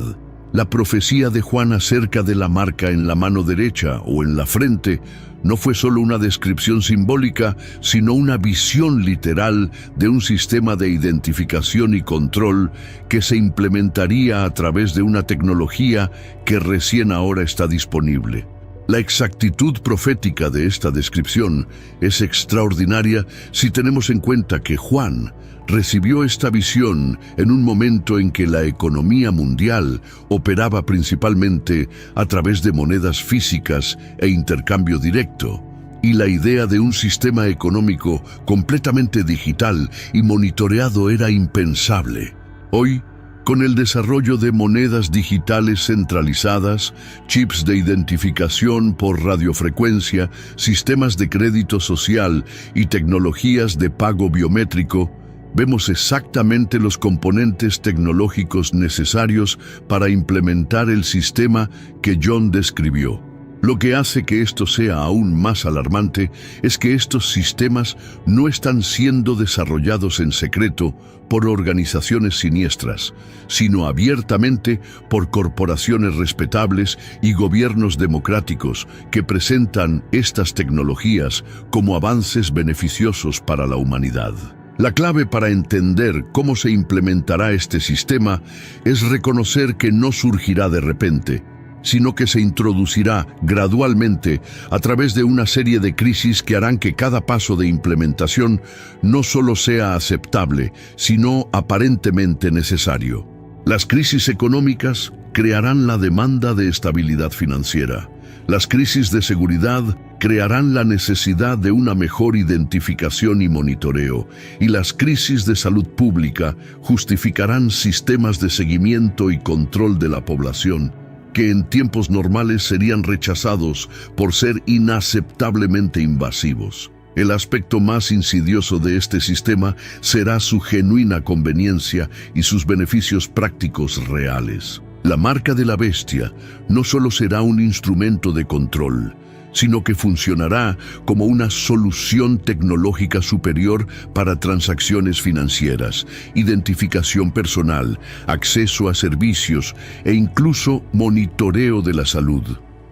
La profecía de Juan acerca de la marca en la mano derecha o en la frente no fue solo una descripción simbólica, sino una visión literal de un sistema de identificación y control que se implementaría a través de una tecnología que recién ahora está disponible. La exactitud profética de esta descripción es extraordinaria si tenemos en cuenta que Juan recibió esta visión en un momento en que la economía mundial operaba principalmente a través de monedas físicas e intercambio directo, y la idea de un sistema económico completamente digital y monitoreado era impensable. Hoy, con el desarrollo de monedas digitales centralizadas, chips de identificación por radiofrecuencia, sistemas de crédito social y tecnologías de pago biométrico, vemos exactamente los componentes tecnológicos necesarios para implementar el sistema que John describió. Lo que hace que esto sea aún más alarmante es que estos sistemas no están siendo desarrollados en secreto por organizaciones siniestras, sino abiertamente por corporaciones respetables y gobiernos democráticos que presentan estas tecnologías como avances beneficiosos para la humanidad. La clave para entender cómo se implementará este sistema es reconocer que no surgirá de repente, sino que se introducirá gradualmente a través de una serie de crisis que harán que cada paso de implementación no solo sea aceptable, sino aparentemente necesario. Las crisis económicas crearán la demanda de estabilidad financiera. Las crisis de seguridad crearán la necesidad de una mejor identificación y monitoreo, y las crisis de salud pública justificarán sistemas de seguimiento y control de la población, que en tiempos normales serían rechazados por ser inaceptablemente invasivos. El aspecto más insidioso de este sistema será su genuina conveniencia y sus beneficios prácticos reales. La marca de la bestia no solo será un instrumento de control, sino que funcionará como una solución tecnológica superior para transacciones financieras, identificación personal, acceso a servicios e incluso monitoreo de la salud.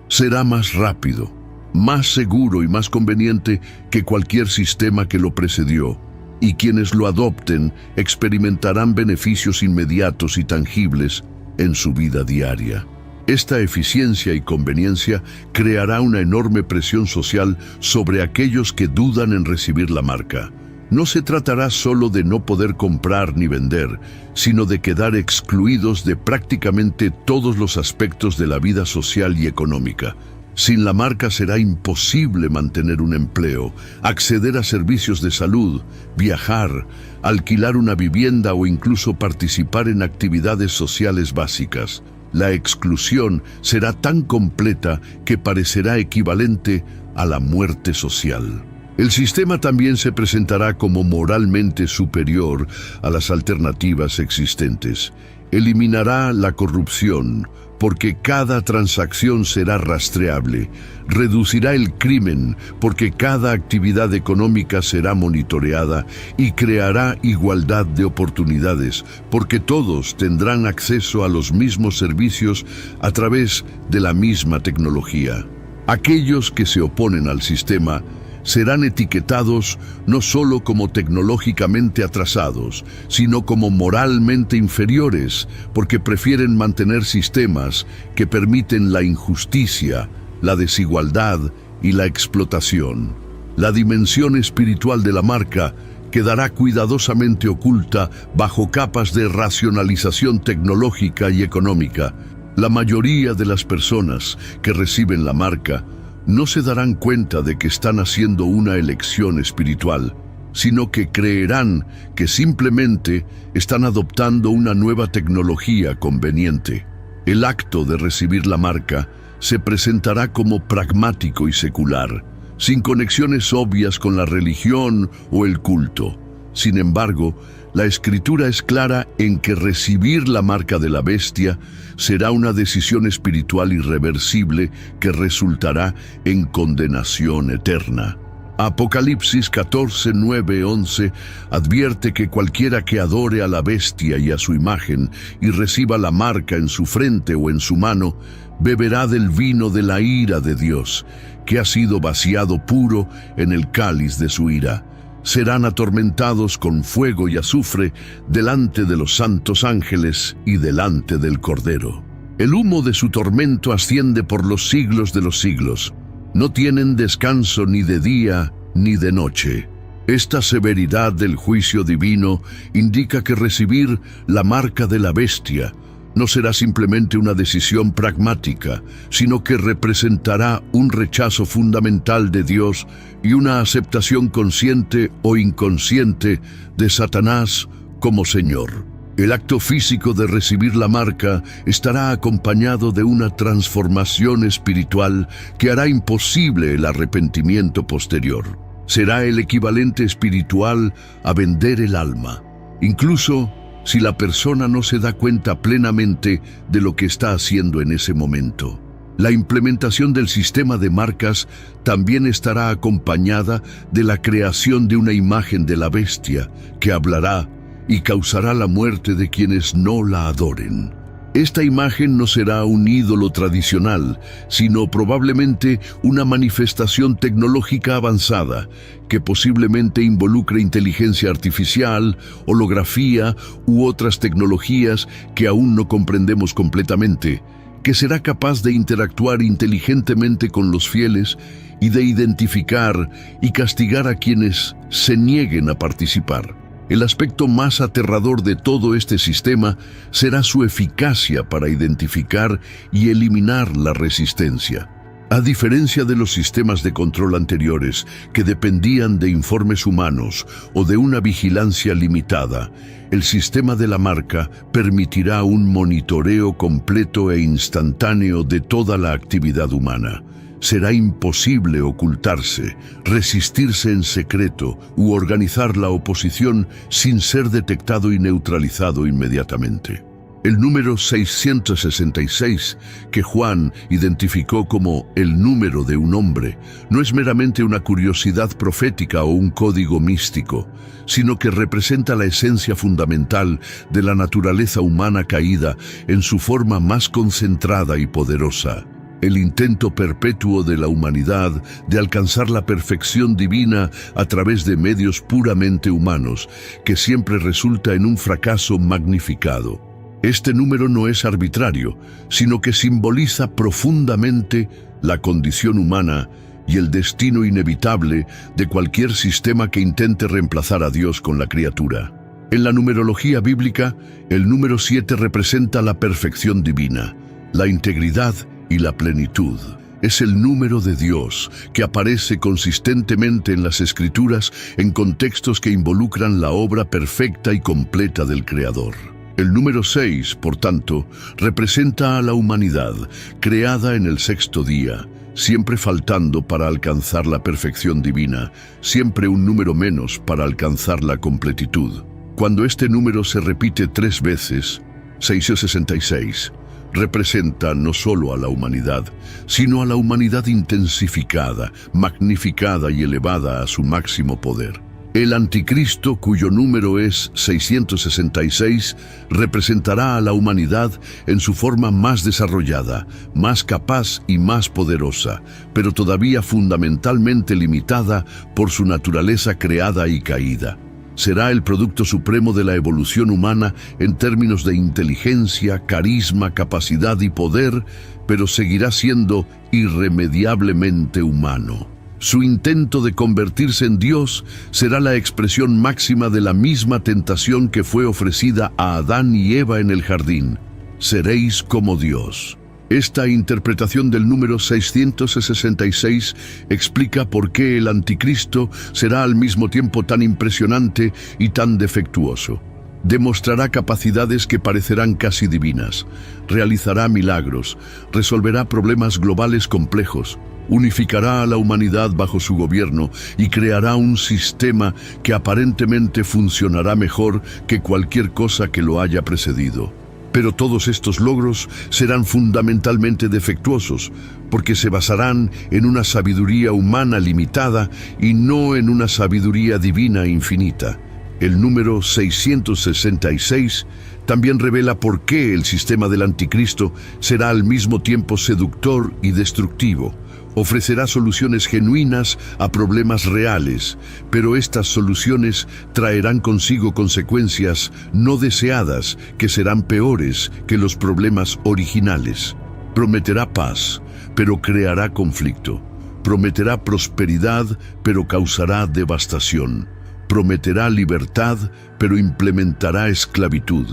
Será más rápido, más seguro y más conveniente que cualquier sistema que lo precedió, y quienes lo adopten experimentarán beneficios inmediatos y tangibles en su vida diaria. Esta eficiencia y conveniencia creará una enorme presión social sobre aquellos que dudan en recibir la marca. No se tratará solo de no poder comprar ni vender, sino de quedar excluidos de prácticamente todos los aspectos de la vida social y económica. Sin la marca será imposible mantener un empleo, acceder a servicios de salud, viajar, alquilar una vivienda o incluso participar en actividades sociales básicas. La exclusión será tan completa que parecerá equivalente a la muerte social. El sistema también se presentará como moralmente superior a las alternativas existentes. Eliminará la corrupción, porque cada transacción será rastreable. Reducirá el crimen, porque cada actividad económica será monitoreada, y creará igualdad de oportunidades, porque todos tendrán acceso a los mismos servicios a través de la misma tecnología. Aquellos que se oponen al sistema serán etiquetados no solo como tecnológicamente atrasados, sino como moralmente inferiores, porque prefieren mantener sistemas que permiten la injusticia, la desigualdad y la explotación. La dimensión espiritual de la marca quedará cuidadosamente oculta bajo capas de racionalización tecnológica y económica. La mayoría de las personas que reciben la marca no se darán cuenta de que están haciendo una elección espiritual, sino que creerán que simplemente están adoptando una nueva tecnología conveniente. El acto de recibir la marca se presentará como pragmático y secular, sin conexiones obvias con la religión o el culto. Sin embargo, la Escritura es clara en que recibir la marca de la bestia será una decisión espiritual irreversible que resultará en condenación eterna. Apocalipsis 14, 9, 11 advierte que cualquiera que adore a la bestia y a su imagen y reciba la marca en su frente o en su mano, beberá del vino de la ira de Dios, que ha sido vaciado puro en el cáliz de su ira. Serán atormentados con fuego y azufre delante de los santos ángeles y delante del Cordero. El humo de su tormento asciende por los siglos de los siglos. No tienen descanso ni de día ni de noche. Esta severidad del juicio divino indica que recibir la marca de la bestia no será simplemente una decisión pragmática, sino que representará un rechazo fundamental de Dios y una aceptación consciente o inconsciente de Satanás como Señor. El acto físico de recibir la marca estará acompañado de una transformación espiritual que hará imposible el arrepentimiento posterior. Será el equivalente espiritual a vender el alma, incluso si la persona no se da cuenta plenamente de lo que está haciendo en ese momento. La implementación del sistema de marcas también estará acompañada de la creación de una imagen de la bestia que hablará y causará la muerte de quienes no la adoren. Esta imagen no será un ídolo tradicional, sino probablemente una manifestación tecnológica avanzada, que posiblemente involucre inteligencia artificial, holografía u otras tecnologías que aún no comprendemos completamente, que será capaz de interactuar inteligentemente con los fieles y de identificar y castigar a quienes se nieguen a participar. El aspecto más aterrador de todo este sistema será su eficacia para identificar y eliminar la resistencia. A diferencia de los sistemas de control anteriores, que dependían de informes humanos o de una vigilancia limitada, el sistema de la marca permitirá un monitoreo completo e instantáneo de toda la actividad humana. Será imposible ocultarse, resistirse en secreto u organizar la oposición sin ser detectado y neutralizado inmediatamente. El número 666, que Juan identificó como el número de un hombre, no es meramente una curiosidad profética o un código místico, sino que representa la esencia fundamental de la naturaleza humana caída en su forma más concentrada y poderosa. El intento perpetuo de la humanidad de alcanzar la perfección divina a través de medios puramente humanos, que siempre resulta en un fracaso magnificado. Este número no es arbitrario, sino que simboliza profundamente la condición humana y el destino inevitable de cualquier sistema que intente reemplazar a Dios con la criatura. En la numerología bíblica, el número 7 representa la perfección divina, la integridad y la plenitud. Es el número de Dios que aparece consistentemente en las Escrituras en contextos que involucran la obra perfecta y completa del Creador. El número 6, por tanto, representa a la humanidad, creada en el sexto día, siempre faltando para alcanzar la perfección divina, siempre un número menos para alcanzar la completitud. Cuando este número se repite 3 veces, 666, representa no solo a la humanidad, sino a la humanidad intensificada, magnificada y elevada a su máximo poder. El anticristo, cuyo número es 666, representará a la humanidad en su forma más desarrollada, más capaz y más poderosa, pero todavía fundamentalmente limitada por su naturaleza creada y caída. Será el producto supremo de la evolución humana en términos de inteligencia, carisma, capacidad y poder, pero seguirá siendo irremediablemente humano. Su intento de convertirse en Dios será la expresión máxima de la misma tentación que fue ofrecida a Adán y Eva en el jardín. Seréis como Dios. Esta interpretación del número 666 explica por qué el anticristo será al mismo tiempo tan impresionante y tan defectuoso. Demostrará capacidades que parecerán casi divinas, realizará milagros, resolverá problemas globales complejos, unificará a la humanidad bajo su gobierno y creará un sistema que aparentemente funcionará mejor que cualquier cosa que lo haya precedido. Pero todos estos logros serán fundamentalmente defectuosos, porque se basarán en una sabiduría humana limitada y no en una sabiduría divina infinita. El número 666 también revela por qué el sistema del anticristo será al mismo tiempo seductor y destructivo. Ofrecerá soluciones genuinas a problemas reales, pero estas soluciones traerán consigo consecuencias no deseadas que serán peores que los problemas originales. Prometerá paz, pero creará conflicto. Prometerá prosperidad, pero causará devastación. Prometerá libertad, pero implementará esclavitud.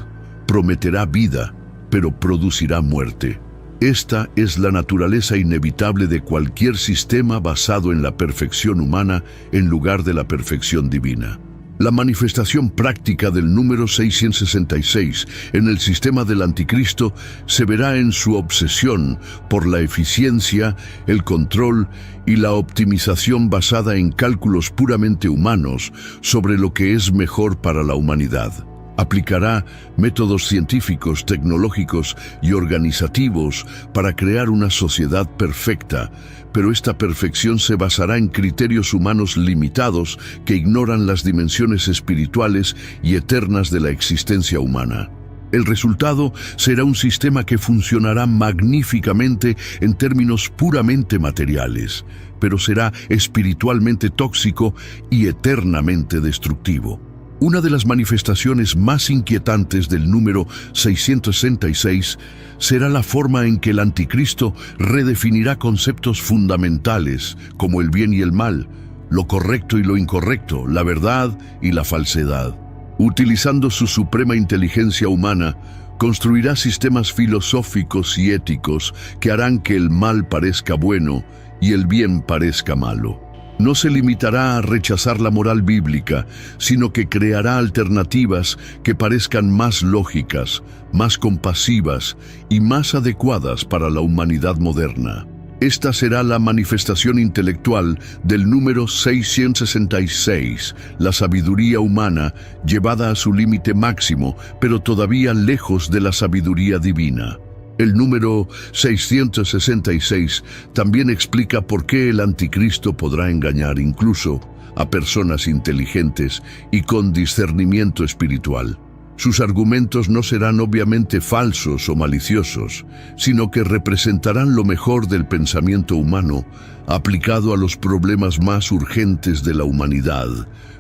Prometerá vida, pero producirá muerte. Esta es la naturaleza inevitable de cualquier sistema basado en la perfección humana en lugar de la perfección divina. La manifestación práctica del número 666 en el sistema del anticristo se verá en su obsesión por la eficiencia, el control y la optimización basada en cálculos puramente humanos sobre lo que es mejor para la humanidad. Aplicará métodos científicos, tecnológicos y organizativos para crear una sociedad perfecta, pero esta perfección se basará en criterios humanos limitados que ignoran las dimensiones espirituales y eternas de la existencia humana. El resultado será un sistema que funcionará magníficamente en términos puramente materiales, pero será espiritualmente tóxico y eternamente destructivo. Una de las manifestaciones más inquietantes del número 666 será la forma en que el anticristo redefinirá conceptos fundamentales como el bien y el mal, lo correcto y lo incorrecto, la verdad y la falsedad. Utilizando su suprema inteligencia humana, construirá sistemas filosóficos y éticos que harán que el mal parezca bueno y el bien parezca malo. No se limitará a rechazar la moral bíblica, sino que creará alternativas que parezcan más lógicas, más compasivas y más adecuadas para la humanidad moderna. Esta será la manifestación intelectual del número 666, la sabiduría humana llevada a su límite máximo, pero todavía lejos de la sabiduría divina. El número 666 también explica por qué el anticristo podrá engañar incluso a personas inteligentes y con discernimiento espiritual. Sus argumentos no serán obviamente falsos o maliciosos, sino que representarán lo mejor del pensamiento humano aplicado a los problemas más urgentes de la humanidad.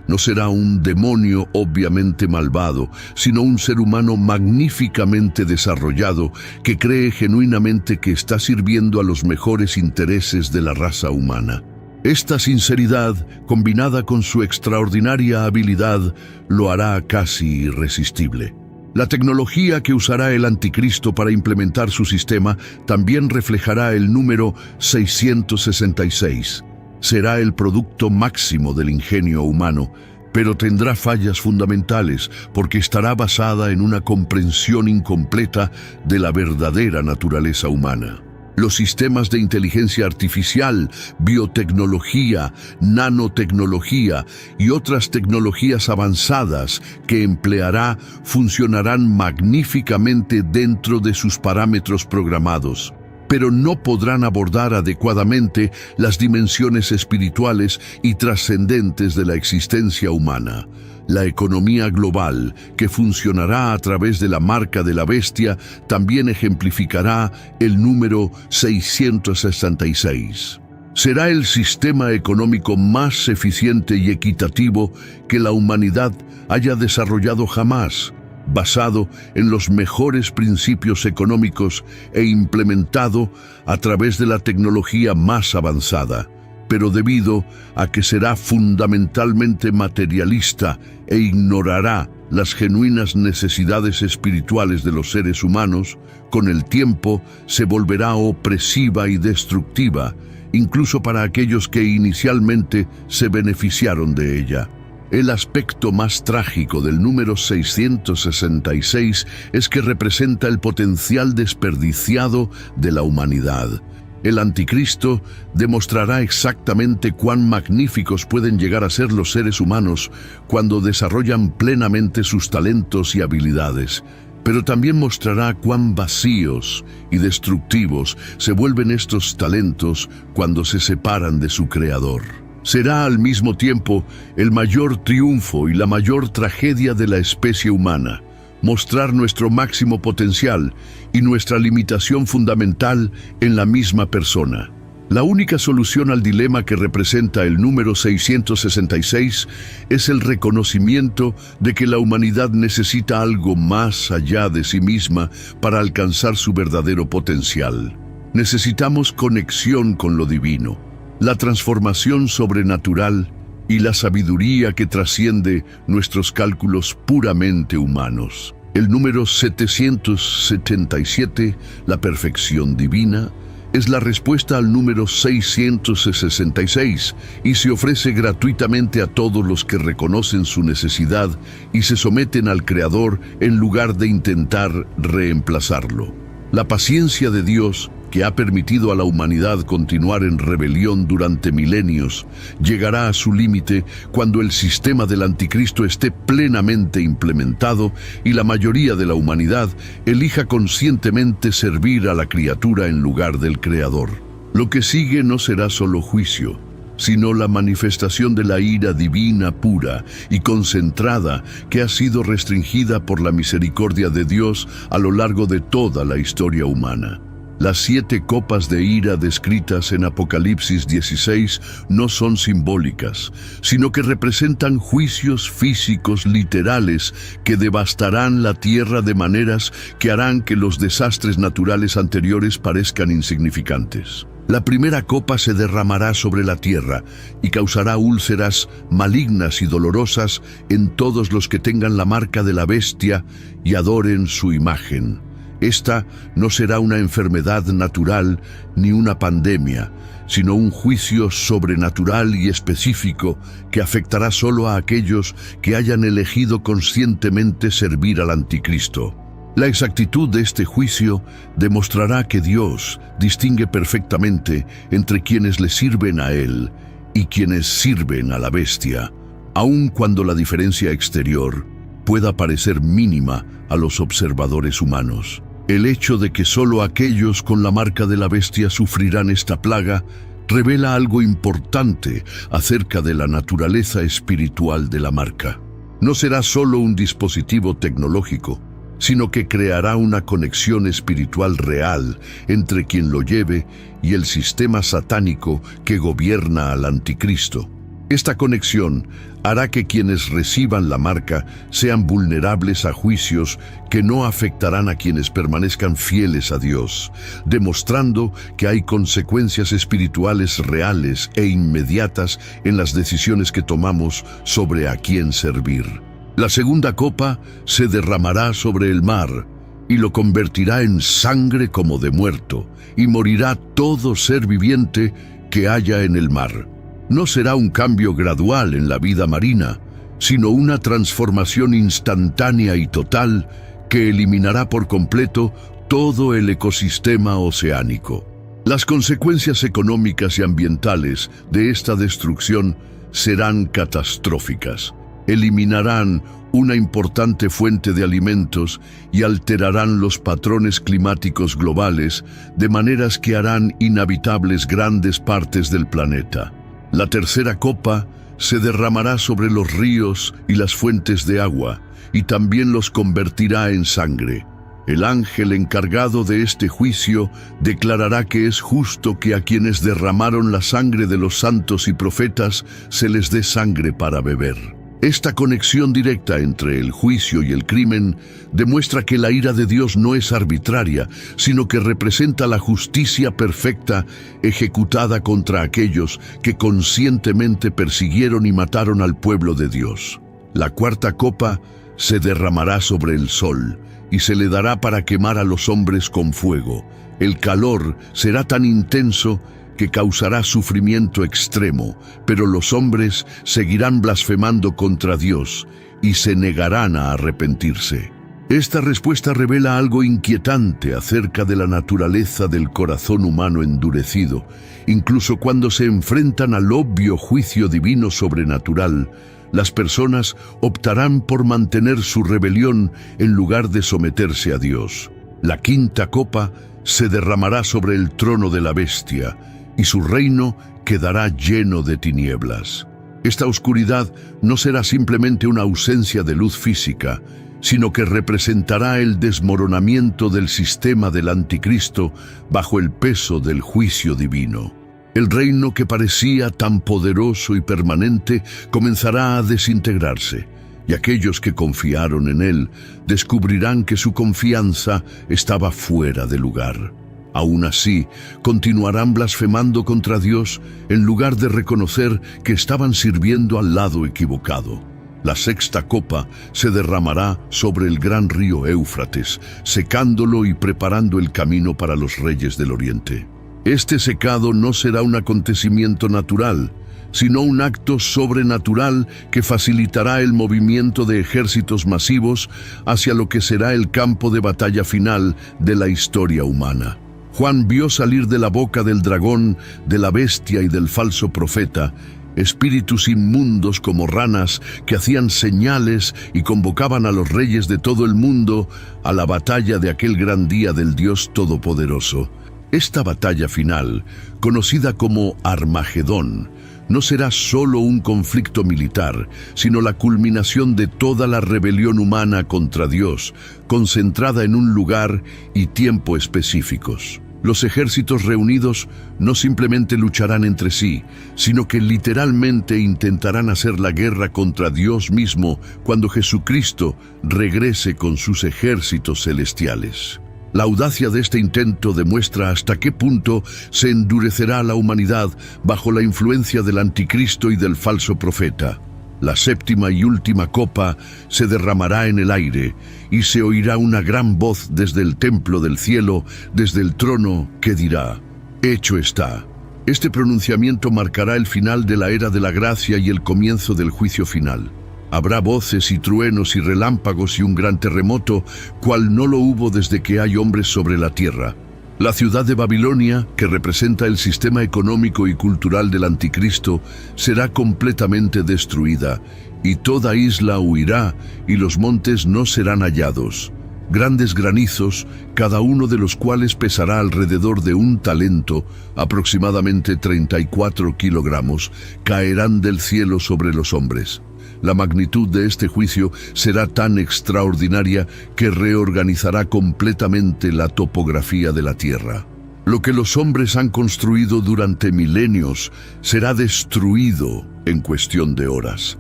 No será un demonio obviamente malvado, sino un ser humano magníficamente desarrollado que cree genuinamente que está sirviendo a los mejores intereses de la raza humana. Esta sinceridad, combinada con su extraordinaria habilidad, lo hará casi irresistible. La tecnología que usará el anticristo para implementar su sistema también reflejará el número 666. Será el producto máximo del ingenio humano, pero tendrá fallas fundamentales porque estará basada en una comprensión incompleta de la verdadera naturaleza humana. Los sistemas de inteligencia artificial, biotecnología, nanotecnología y otras tecnologías avanzadas que empleará funcionarán magníficamente dentro de sus parámetros programados, pero no podrán abordar adecuadamente las dimensiones espirituales y trascendentes de la existencia humana. La economía global, que funcionará a través de la marca de la bestia, también ejemplificará el número 666. Será el sistema económico más eficiente y equitativo que la humanidad haya desarrollado jamás, basado en los mejores principios económicos e implementado a través de la tecnología más avanzada, pero debido a que será fundamentalmente materialista e ignorará las genuinas necesidades espirituales de los seres humanos, con el tiempo se volverá opresiva y destructiva, incluso para aquellos que inicialmente se beneficiaron de ella. El aspecto más trágico del número 666 es que representa el potencial desperdiciado de la humanidad. El anticristo demostrará exactamente cuán magníficos pueden llegar a ser los seres humanos cuando desarrollan plenamente sus talentos y habilidades, pero también mostrará cuán vacíos y destructivos se vuelven estos talentos cuando se separan de su Creador. Será al mismo tiempo el mayor triunfo y la mayor tragedia de la especie humana, mostrar nuestro máximo potencial y nuestra limitación fundamental en la misma persona. La única solución al dilema que representa el número 666 es el reconocimiento de que la humanidad necesita algo más allá de sí misma para alcanzar su verdadero potencial. Necesitamos conexión con lo divino, la transformación sobrenatural y la sabiduría que trasciende nuestros cálculos puramente humanos. El número 777, la perfección divina, es la respuesta al número 666 y se ofrece gratuitamente a todos los que reconocen su necesidad y se someten al Creador en lugar de intentar reemplazarlo. La paciencia de Dios, que ha permitido a la humanidad continuar en rebelión durante milenios, llegará a su límite cuando el sistema del anticristo esté plenamente implementado y la mayoría de la humanidad elija conscientemente servir a la criatura en lugar del Creador. Lo que sigue no será solo juicio, sino la manifestación de la ira divina pura y concentrada que ha sido restringida por la misericordia de Dios a lo largo de toda la historia humana. Las 7 copas de ira descritas en Apocalipsis 16 no son simbólicas, sino que representan juicios físicos literales que devastarán la tierra de maneras que harán que los desastres naturales anteriores parezcan insignificantes. La primera copa se derramará sobre la tierra y causará úlceras malignas y dolorosas en todos los que tengan la marca de la bestia y adoren su imagen. Esta no será una enfermedad natural ni una pandemia, sino un juicio sobrenatural y específico que afectará solo a aquellos que hayan elegido conscientemente servir al anticristo. La exactitud de este juicio demostrará que Dios distingue perfectamente entre quienes le sirven a Él y quienes sirven a la bestia, aun cuando la diferencia exterior pueda parecer mínima a los observadores humanos. El hecho de que solo aquellos con la marca de la bestia sufrirán esta plaga revela algo importante acerca de la naturaleza espiritual de la marca. No será solo un dispositivo tecnológico, sino que creará una conexión espiritual real entre quien lo lleve y el sistema satánico que gobierna al anticristo. Esta conexión hará que quienes reciban la marca sean vulnerables a juicios que no afectarán a quienes permanezcan fieles a Dios, demostrando que hay consecuencias espirituales reales e inmediatas en las decisiones que tomamos sobre a quién servir. La segunda copa se derramará sobre el mar y lo convertirá en sangre como de muerto, y morirá todo ser viviente que haya en el mar. No será un cambio gradual en la vida marina, sino una transformación instantánea y total que eliminará por completo todo el ecosistema oceánico. Las consecuencias económicas y ambientales de esta destrucción serán catastróficas. Eliminarán una importante fuente de alimentos y alterarán los patrones climáticos globales de maneras que harán inhabitables grandes partes del planeta. La tercera copa se derramará sobre los ríos y las fuentes de agua, y también los convertirá en sangre. El ángel encargado de este juicio declarará que es justo que a quienes derramaron la sangre de los santos y profetas se les dé sangre para beber. Esta conexión directa entre el juicio y el crimen demuestra que la ira de Dios no es arbitraria, sino que representa la justicia perfecta ejecutada contra aquellos que conscientemente persiguieron y mataron al pueblo de Dios. La cuarta copa se derramará sobre el sol y se le dará para quemar a los hombres con fuego. El calor será tan intenso que causará sufrimiento extremo, pero los hombres seguirán blasfemando contra Dios y se negarán a arrepentirse. Esta respuesta revela algo inquietante acerca de la naturaleza del corazón humano endurecido. Incluso cuando se enfrentan al obvio juicio divino sobrenatural, Las personas optarán por mantener su rebelión en lugar de someterse a Dios. La quinta copa se derramará sobre el trono de la bestia, y su reino quedará lleno de tinieblas. Esta oscuridad no será simplemente una ausencia de luz física, sino que representará el desmoronamiento del sistema del anticristo bajo el peso del juicio divino. El reino que parecía tan poderoso y permanente comenzará a desintegrarse, y aquellos que confiaron en él descubrirán que su confianza estaba fuera de lugar. Aún así, continuarán blasfemando contra Dios en lugar de reconocer que estaban sirviendo al lado equivocado. La sexta copa se derramará sobre el gran río Éufrates, secándolo y preparando el camino para los reyes del Oriente. Este secado no será un acontecimiento natural, sino un acto sobrenatural que facilitará el movimiento de ejércitos masivos hacia lo que será el campo de batalla final de la historia humana. Juan vio salir de la boca del dragón, de la bestia y del falso profeta, espíritus inmundos como ranas que hacían señales y convocaban a los reyes de todo el mundo a la batalla de aquel gran día del Dios Todopoderoso. Esta batalla final, conocida como Armagedón, no será solo un conflicto militar, sino la culminación de toda la rebelión humana contra Dios, concentrada en un lugar y tiempo específicos. Los ejércitos reunidos no simplemente lucharán entre sí, sino que literalmente intentarán hacer la guerra contra Dios mismo cuando Jesucristo regrese con sus ejércitos celestiales. La audacia de este intento demuestra hasta qué punto se endurecerá la humanidad bajo la influencia del anticristo y del falso profeta. La séptima y última copa se derramará en el aire y se oirá una gran voz desde el templo del cielo, desde el trono, que dirá: «Hecho está». Este pronunciamiento marcará el final de la era de la gracia y el comienzo del juicio final. Habrá voces y truenos y relámpagos y un gran terremoto, cual no lo hubo desde que hay hombres sobre la tierra. La ciudad de Babilonia, que representa el sistema económico y cultural del anticristo, será completamente destruida, y toda isla huirá, y los montes no serán hallados. Grandes granizos, cada uno de los cuales pesará alrededor de 1 talento, aproximadamente 34 kilogramos, caerán del cielo sobre los hombres. La magnitud de este juicio será tan extraordinaria que reorganizará completamente la topografía de la tierra. Lo que los hombres han construido durante milenios será destruido en cuestión de horas,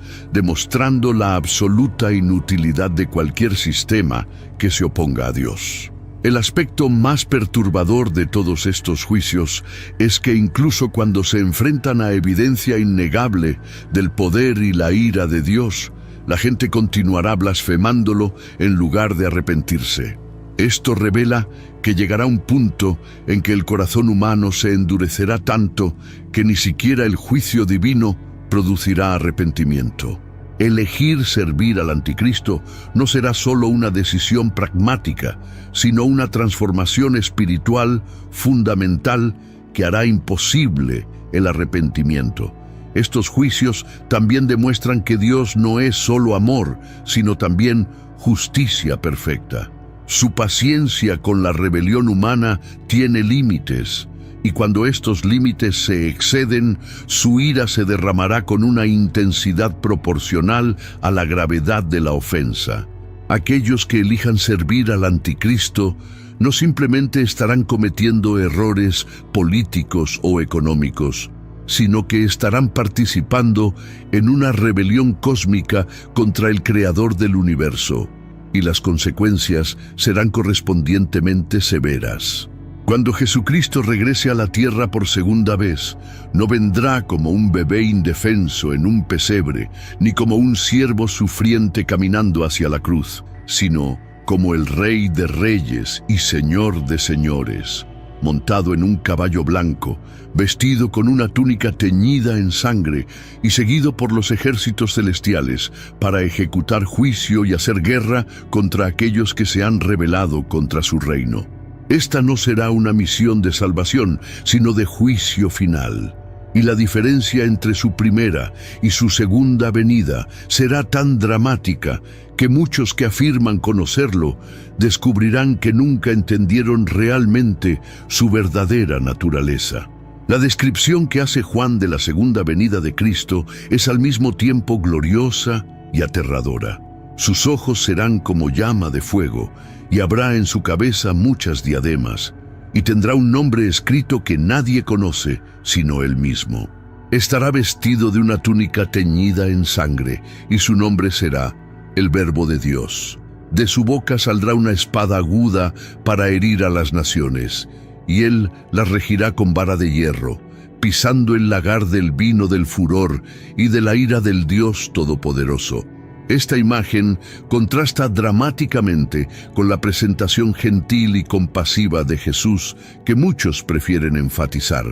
demostrando la absoluta inutilidad de cualquier sistema que se oponga a Dios. El aspecto más perturbador de todos estos juicios es que incluso cuando se enfrentan a evidencia innegable del poder y la ira de Dios, la gente continuará blasfemándolo en lugar de arrepentirse. Esto revela que llegará un punto en que el corazón humano se endurecerá tanto que ni siquiera el juicio divino producirá arrepentimiento. Elegir servir al anticristo no será solo una decisión pragmática, sino una transformación espiritual fundamental que hará imposible el arrepentimiento. Estos juicios también demuestran que Dios no es solo amor, sino también justicia perfecta. Su paciencia con la rebelión humana tiene límites, y cuando estos límites se exceden, su ira se derramará con una intensidad proporcional a la gravedad de la ofensa. Aquellos que elijan servir al anticristo no simplemente estarán cometiendo errores políticos o económicos, sino que estarán participando en una rebelión cósmica contra el Creador del universo, y las consecuencias serán correspondientemente severas. Cuando Jesucristo regrese a la tierra por segunda vez, no vendrá como un bebé indefenso en un pesebre, ni como un siervo sufriente caminando hacia la cruz, sino como el Rey de Reyes y Señor de Señores, montado en un caballo blanco, vestido con una túnica teñida en sangre y seguido por los ejércitos celestiales para ejecutar juicio y hacer guerra contra aquellos que se han rebelado contra su reino. Esta no será una misión de salvación, sino de juicio final. Y la diferencia entre su primera y su segunda venida será tan dramática que muchos que afirman conocerlo descubrirán que nunca entendieron realmente su verdadera naturaleza. La descripción que hace Juan de la segunda venida de Cristo es al mismo tiempo gloriosa y aterradora. Sus ojos serán como llama de fuego, y habrá en su cabeza muchas diademas, y tendrá un nombre escrito que nadie conoce sino él mismo. Estará vestido de una túnica teñida en sangre, y su nombre será el Verbo de Dios. De su boca saldrá una espada aguda para herir a las naciones, y él las regirá con vara de hierro, pisando el lagar del vino del furor y de la ira del Dios Todopoderoso. Esta imagen contrasta dramáticamente con la presentación gentil y compasiva de Jesús que muchos prefieren enfatizar.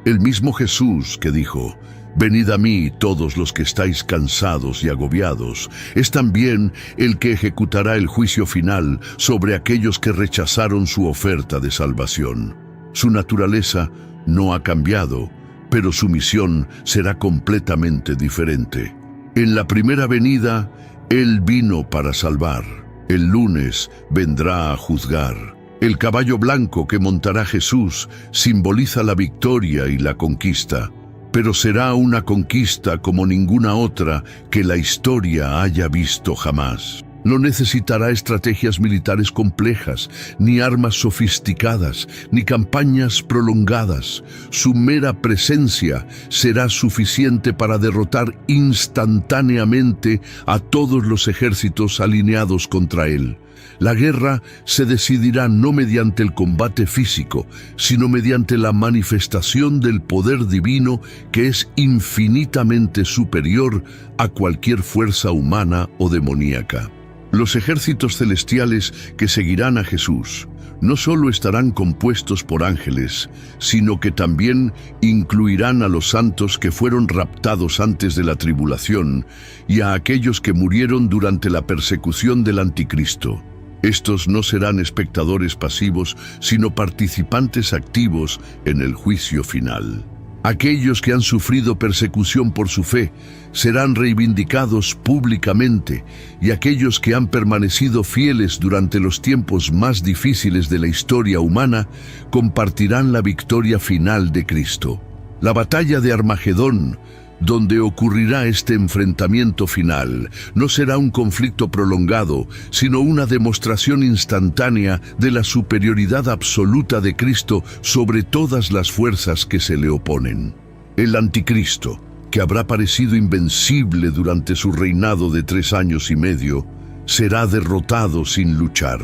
El mismo Jesús que dijo: «Venid a mí todos los que estáis cansados y agobiados», es también el que ejecutará el juicio final sobre aquellos que rechazaron su oferta de salvación. Su naturaleza no ha cambiado, pero su misión será completamente diferente. En la primera venida, Él vino para salvar. El lunes vendrá a juzgar. El caballo blanco que montará Jesús simboliza la victoria y la conquista, pero será una conquista como ninguna otra que la historia haya visto jamás. No necesitará estrategias militares complejas, ni armas sofisticadas, ni campañas prolongadas. Su mera presencia será suficiente para derrotar instantáneamente a todos los ejércitos alineados contra él. La guerra se decidirá no mediante el combate físico, sino mediante la manifestación del poder divino que es infinitamente superior a cualquier fuerza humana o demoníaca. Los ejércitos celestiales que seguirán a Jesús no solo estarán compuestos por ángeles, sino que también incluirán a los santos que fueron raptados antes de la tribulación y a aquellos que murieron durante la persecución del Anticristo. Estos no serán espectadores pasivos, sino participantes activos en el juicio final. Aquellos que han sufrido persecución por su fe serán reivindicados públicamente, y aquellos que han permanecido fieles durante los tiempos más difíciles de la historia humana compartirán la victoria final de Cristo. La batalla de Armagedón, donde ocurrirá este enfrentamiento final, no será un conflicto prolongado, sino una demostración instantánea de la superioridad absoluta de Cristo sobre todas las fuerzas que se le oponen. El Anticristo, que habrá parecido invencible durante su reinado de 3 años y medio, será derrotado sin luchar.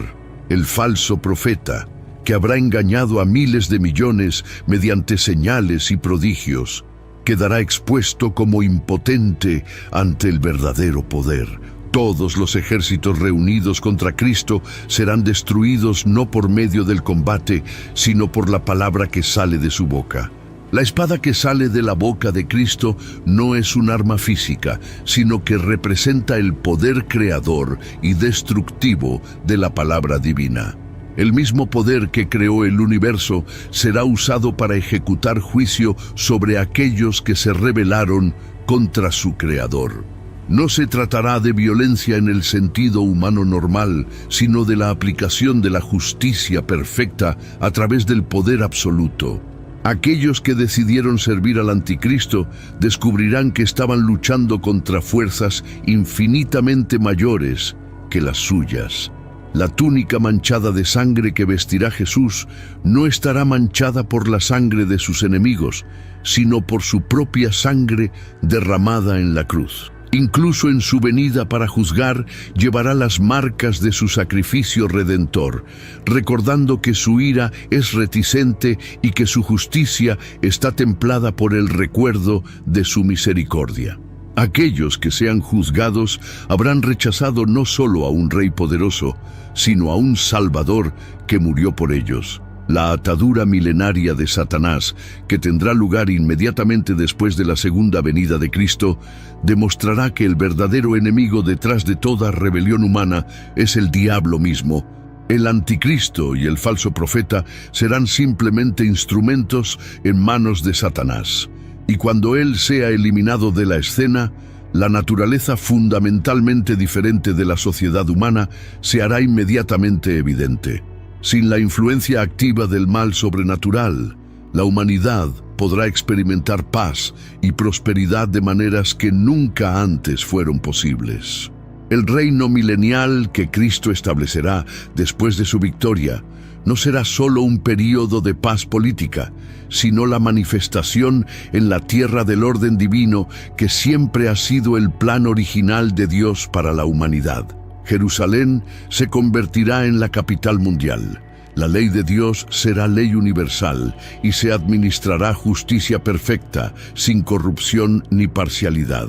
El falso profeta, que habrá engañado a miles de millones mediante señales y prodigios, quedará expuesto como impotente ante el verdadero poder. Todos los ejércitos reunidos contra Cristo serán destruidos no por medio del combate, sino por la palabra que sale de su boca. La espada que sale de la boca de Cristo no es un arma física, sino que representa el poder creador y destructivo de la palabra divina. El mismo poder que creó el universo será usado para ejecutar juicio sobre aquellos que se rebelaron contra su creador. No se tratará de violencia en el sentido humano normal, sino de la aplicación de la justicia perfecta a través del poder absoluto. Aquellos que decidieron servir al Anticristo descubrirán que estaban luchando contra fuerzas infinitamente mayores que las suyas. La túnica manchada de sangre que vestirá Jesús no estará manchada por la sangre de sus enemigos, sino por su propia sangre derramada en la cruz. Incluso en su venida para juzgar, llevará las marcas de su sacrificio redentor, recordando que su ira es reticente y que su justicia está templada por el recuerdo de su misericordia. Aquellos que sean juzgados habrán rechazado no solo a un rey poderoso, sino a un Salvador que murió por ellos. La atadura milenaria de Satanás, que tendrá lugar inmediatamente después de la segunda venida de Cristo, demostrará que el verdadero enemigo detrás de toda rebelión humana es el diablo mismo. El Anticristo y el falso profeta serán simplemente instrumentos en manos de Satanás. Y cuando Él sea eliminado de la escena, la naturaleza fundamentalmente diferente de la sociedad humana se hará inmediatamente evidente. Sin la influencia activa del mal sobrenatural, la humanidad podrá experimentar paz y prosperidad de maneras que nunca antes fueron posibles. El reino milenial que Cristo establecerá después de su victoria no será solo un período de paz política, sino la manifestación en la tierra del orden divino que siempre ha sido el plan original de Dios para la humanidad. Jerusalén se convertirá en la capital mundial. La ley de Dios será ley universal y se administrará justicia perfecta, sin corrupción ni parcialidad.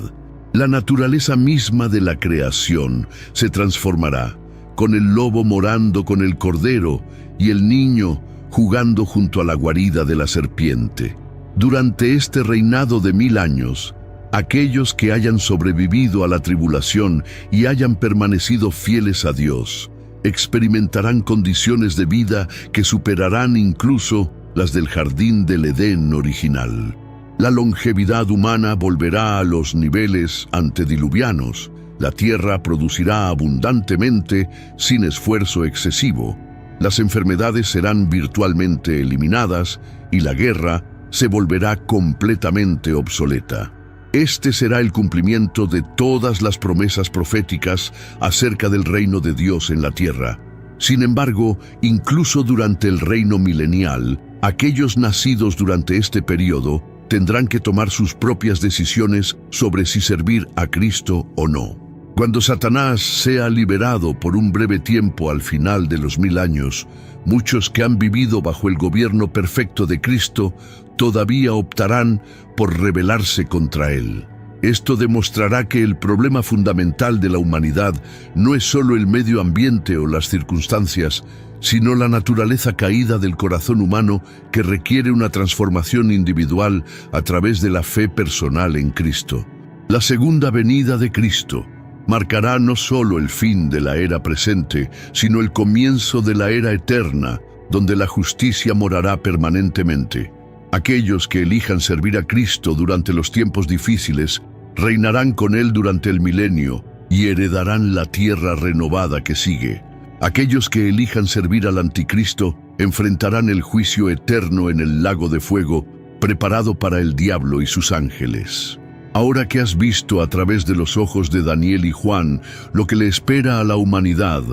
La naturaleza misma de la creación se transformará, con el lobo morando con el cordero y el niño jugando junto a la guarida de la serpiente. Durante este reinado de 1000 años, aquellos que hayan sobrevivido a la tribulación y hayan permanecido fieles a Dios, experimentarán condiciones de vida que superarán incluso las del jardín del Edén original. La longevidad humana volverá a los niveles antediluvianos. La tierra producirá abundantemente sin esfuerzo excesivo. Las enfermedades serán virtualmente eliminadas y la guerra se volverá completamente obsoleta. Este será el cumplimiento de todas las promesas proféticas acerca del reino de Dios en la tierra. Sin embargo, incluso durante el reino milenial, aquellos nacidos durante este periodo tendrán que tomar sus propias decisiones sobre si servir a Cristo o no. Cuando Satanás sea liberado por un breve tiempo al final de los 1000 años, muchos que han vivido bajo el gobierno perfecto de Cristo todavía optarán por rebelarse contra Él. Esto demostrará que el problema fundamental de la humanidad no es solo el medio ambiente o las circunstancias, sino la naturaleza caída del corazón humano que requiere una transformación individual a través de la fe personal en Cristo. La segunda venida de Cristo marcará no solo el fin de la era presente, sino el comienzo de la era eterna, donde la justicia morará permanentemente. Aquellos que elijan servir a Cristo durante los tiempos difíciles reinarán con Él durante el milenio y heredarán la tierra renovada que sigue. Aquellos que elijan servir al anticristo enfrentarán el juicio eterno en el lago de fuego preparado para el diablo y sus ángeles. Ahora que has visto a través de los ojos de Daniel y Juan lo que le espera a la humanidad,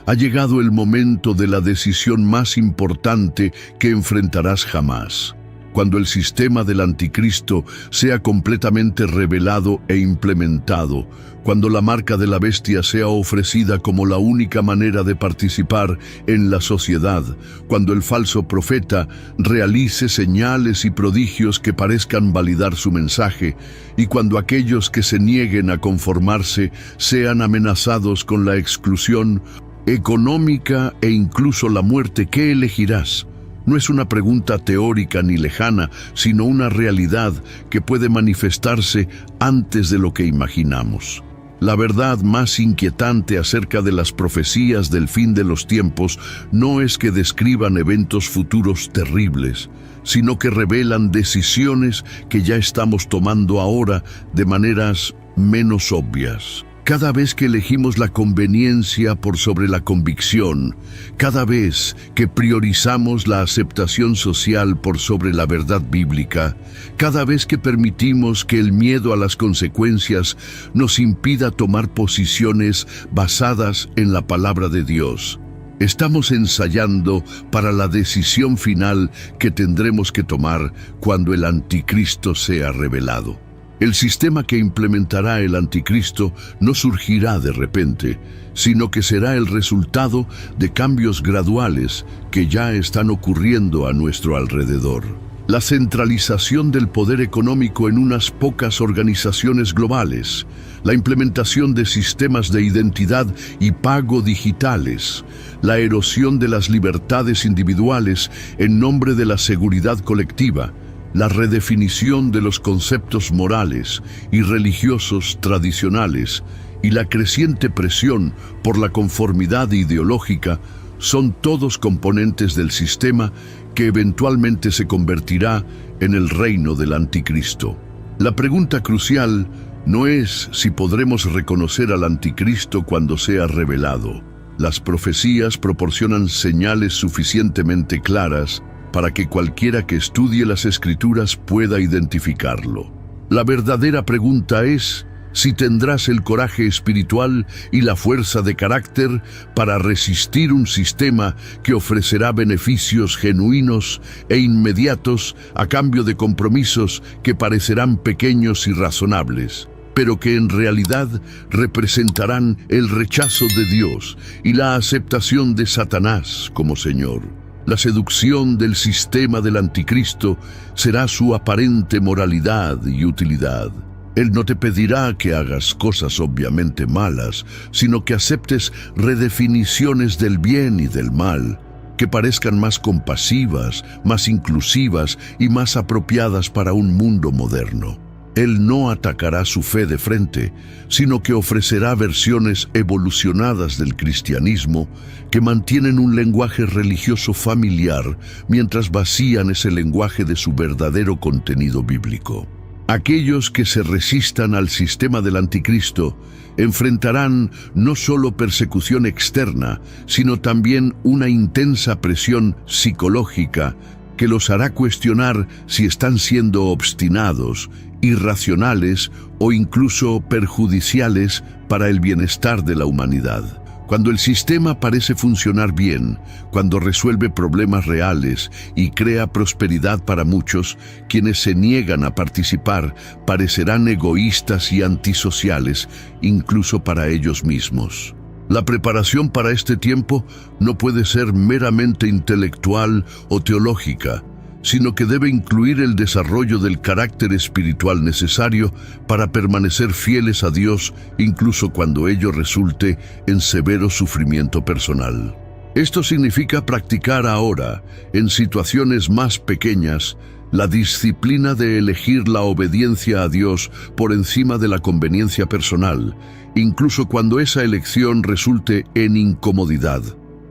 ha llegado el momento de la decisión más importante que enfrentarás jamás. Cuando el sistema del anticristo sea completamente revelado e implementado, cuando la marca de la bestia sea ofrecida como la única manera de participar en la sociedad, cuando el falso profeta realice señales y prodigios que parezcan validar su mensaje, y cuando aquellos que se nieguen a conformarse sean amenazados con la exclusión económica e incluso la muerte, ¿qué elegirás? No es una pregunta teórica ni lejana, sino una realidad que puede manifestarse antes de lo que imaginamos. La verdad más inquietante acerca de las profecías del fin de los tiempos no es que describan eventos futuros terribles, sino que revelan decisiones que ya estamos tomando ahora de maneras menos obvias. Cada vez que elegimos la conveniencia por sobre la convicción, cada vez que priorizamos la aceptación social por sobre la verdad bíblica, cada vez que permitimos que el miedo a las consecuencias nos impida tomar posiciones basadas en la palabra de Dios, estamos ensayando para la decisión final que tendremos que tomar cuando el anticristo sea revelado. El sistema que implementará el anticristo no surgirá de repente, sino que será el resultado de cambios graduales que ya están ocurriendo a nuestro alrededor. La centralización del poder económico en unas pocas organizaciones globales, la implementación de sistemas de identidad y pago digitales, la erosión de las libertades individuales en nombre de la seguridad colectiva, la redefinición de los conceptos morales y religiosos tradicionales y la creciente presión por la conformidad ideológica son todos componentes del sistema que eventualmente se convertirá en el reino del anticristo. La pregunta crucial no es si podremos reconocer al anticristo cuando sea revelado. Las profecías proporcionan señales suficientemente claras para que cualquiera que estudie las Escrituras pueda identificarlo. La verdadera pregunta es si tendrás el coraje espiritual y la fuerza de carácter para resistir un sistema que ofrecerá beneficios genuinos e inmediatos a cambio de compromisos que parecerán pequeños y razonables, pero que en realidad representarán el rechazo de Dios y la aceptación de Satanás como Señor. La seducción del sistema del anticristo será su aparente moralidad y utilidad. Él no te pedirá que hagas cosas obviamente malas, sino que aceptes redefiniciones del bien y del mal, que parezcan más compasivas, más inclusivas y más apropiadas para un mundo moderno. Él no atacará su fe de frente, sino que ofrecerá versiones evolucionadas del cristianismo que mantienen un lenguaje religioso familiar mientras vacían ese lenguaje de su verdadero contenido bíblico. Aquellos que se resistan al sistema del anticristo enfrentarán no solo persecución externa, sino también una intensa presión psicológica que los hará cuestionar si están siendo obstinados, irracionales o incluso perjudiciales para el bienestar de la humanidad. Cuando el sistema parece funcionar bien, cuando resuelve problemas reales y crea prosperidad para muchos, quienes se niegan a participar parecerán egoístas y antisociales, incluso para ellos mismos. La preparación para este tiempo no puede ser meramente intelectual o teológica, sino que debe incluir el desarrollo del carácter espiritual necesario para permanecer fieles a Dios, incluso cuando ello resulte en severo sufrimiento personal. Esto significa practicar ahora, en situaciones más pequeñas, la disciplina de elegir la obediencia a Dios por encima de la conveniencia personal, incluso cuando esa elección resulte en incomodidad,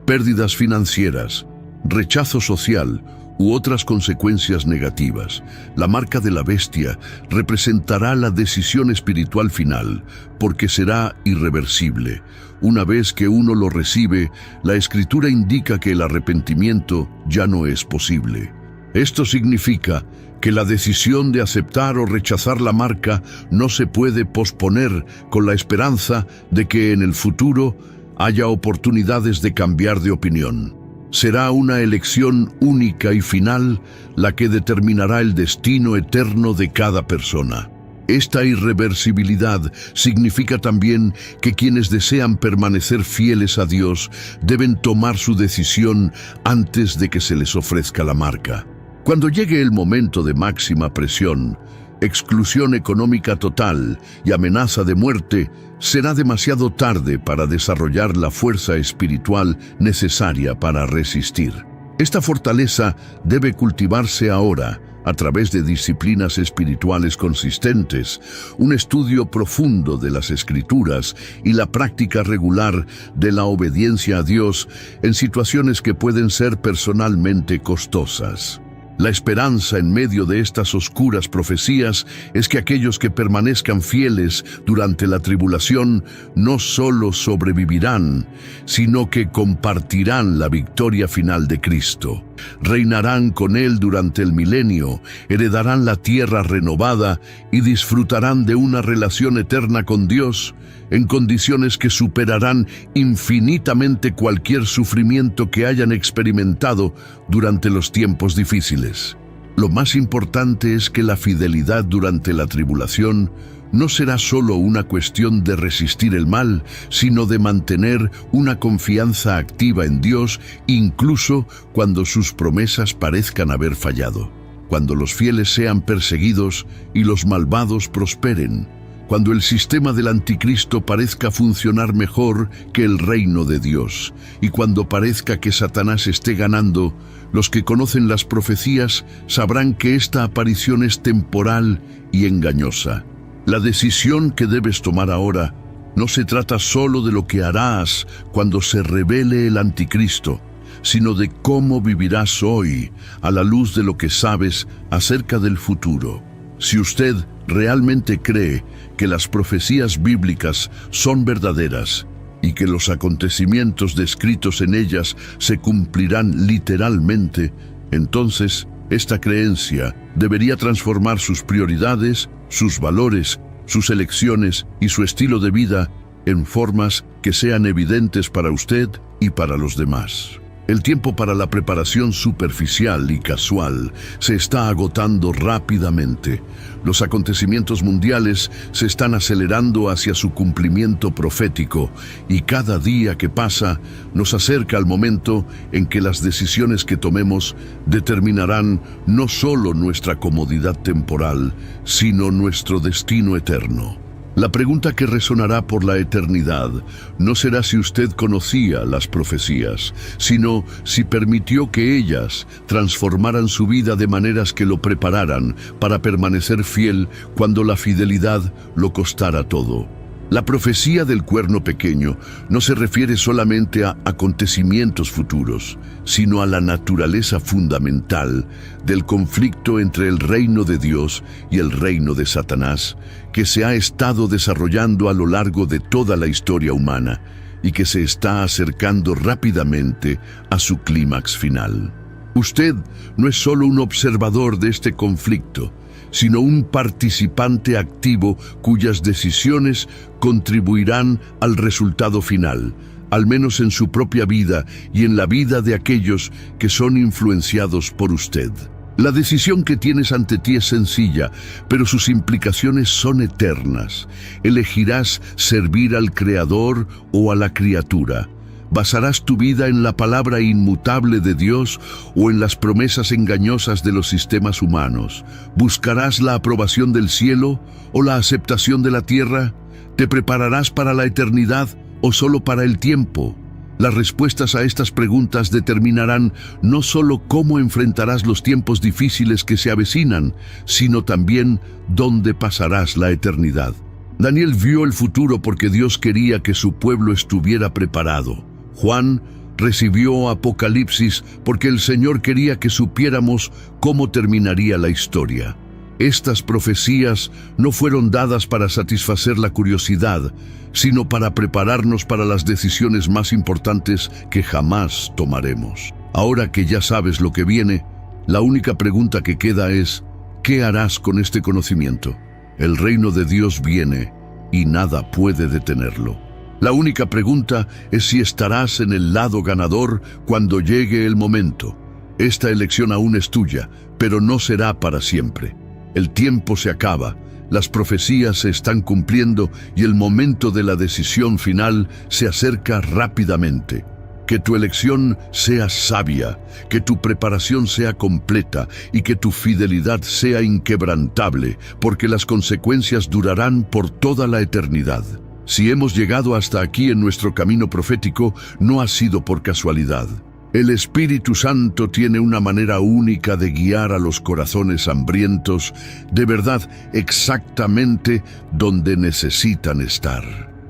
pérdidas financieras, rechazo social u otras consecuencias negativas. La marca de la bestia representará la decisión espiritual final, porque será irreversible. Una vez que uno lo recibe, la Escritura indica que el arrepentimiento ya no es posible. Esto significa que la decisión de aceptar o rechazar la marca no se puede posponer con la esperanza de que en el futuro haya oportunidades de cambiar de opinión. Será una elección única y final la que determinará el destino eterno de cada persona. Esta irreversibilidad significa también que quienes desean permanecer fieles a Dios deben tomar su decisión antes de que se les ofrezca la marca. Cuando llegue el momento de máxima presión, exclusión económica total y amenaza de muerte, será demasiado tarde para desarrollar la fuerza espiritual necesaria para resistir. Esta fortaleza debe cultivarse ahora a través de disciplinas espirituales consistentes, un estudio profundo de las Escrituras y la práctica regular de la obediencia a Dios en situaciones que pueden ser personalmente costosas. La esperanza en medio de estas oscuras profecías es que aquellos que permanezcan fieles durante la tribulación no solo sobrevivirán, sino que compartirán la victoria final de Cristo. Reinarán con Él durante el milenio, heredarán la tierra renovada y disfrutarán de una relación eterna con Dios en condiciones que superarán infinitamente cualquier sufrimiento que hayan experimentado durante los tiempos difíciles. Lo más importante es que la fidelidad durante la tribulación no será solo una cuestión de resistir el mal, sino de mantener una confianza activa en Dios, incluso cuando sus promesas parezcan haber fallado. Cuando los fieles sean perseguidos y los malvados prosperen. Cuando el sistema del anticristo parezca funcionar mejor que el reino de Dios, y cuando parezca que Satanás esté ganando, los que conocen las profecías sabrán que esta aparición es temporal y engañosa. La decisión que debes tomar ahora no se trata solo de lo que harás cuando se revele el anticristo, sino de cómo vivirás hoy a la luz de lo que sabes acerca del futuro. Si usted realmente cree que las profecías bíblicas son verdaderas y que los acontecimientos descritos en ellas se cumplirán literalmente, entonces esta creencia debería transformar sus prioridades, sus valores, sus elecciones y su estilo de vida en formas que sean evidentes para usted y para los demás. El tiempo para la preparación superficial y casual se está agotando rápidamente. Los acontecimientos mundiales se están acelerando hacia su cumplimiento profético y cada día que pasa nos acerca al momento en que las decisiones que tomemos determinarán no solo nuestra comodidad temporal, sino nuestro destino eterno. La pregunta que resonará por la eternidad no será si usted conocía las profecías, sino si permitió que ellas transformaran su vida de maneras que lo prepararan para permanecer fiel cuando la fidelidad lo costara todo. La profecía del cuerno pequeño no se refiere solamente a acontecimientos futuros, sino a la naturaleza fundamental del conflicto entre el reino de Dios y el reino de Satanás, que se ha estado desarrollando a lo largo de toda la historia humana y que se está acercando rápidamente a su clímax final. Usted no es solo un observador de este conflicto, sino un participante activo cuyas decisiones contribuirán al resultado final, al menos en su propia vida y en la vida de aquellos que son influenciados por usted. La decisión que tienes ante ti es sencilla, pero sus implicaciones son eternas. Elegirás servir al Creador o a la criatura. ¿Basarás tu vida en la palabra inmutable de Dios o en las promesas engañosas de los sistemas humanos? ¿Buscarás la aprobación del cielo o la aceptación de la tierra? ¿Te prepararás para la eternidad o solo para el tiempo? Las respuestas a estas preguntas determinarán no solo cómo enfrentarás los tiempos difíciles que se avecinan, sino también dónde pasarás la eternidad. Daniel vio el futuro porque Dios quería que su pueblo estuviera preparado. Juan recibió Apocalipsis porque el Señor quería que supiéramos cómo terminaría la historia. Estas profecías no fueron dadas para satisfacer la curiosidad, sino para prepararnos para las decisiones más importantes que jamás tomaremos. Ahora que ya sabes lo que viene, la única pregunta que queda es, ¿qué harás con este conocimiento? El reino de Dios viene y nada puede detenerlo. La única pregunta es si estarás en el lado ganador cuando llegue el momento. Esta elección aún es tuya, pero no será para siempre. El tiempo se acaba, las profecías se están cumpliendo y el momento de la decisión final se acerca rápidamente. Que tu elección sea sabia, que tu preparación sea completa y que tu fidelidad sea inquebrantable, porque las consecuencias durarán por toda la eternidad. Si hemos llegado hasta aquí en nuestro camino profético, no ha sido por casualidad. El Espíritu Santo tiene una manera única de guiar a los corazones hambrientos, de verdad, exactamente donde necesitan estar.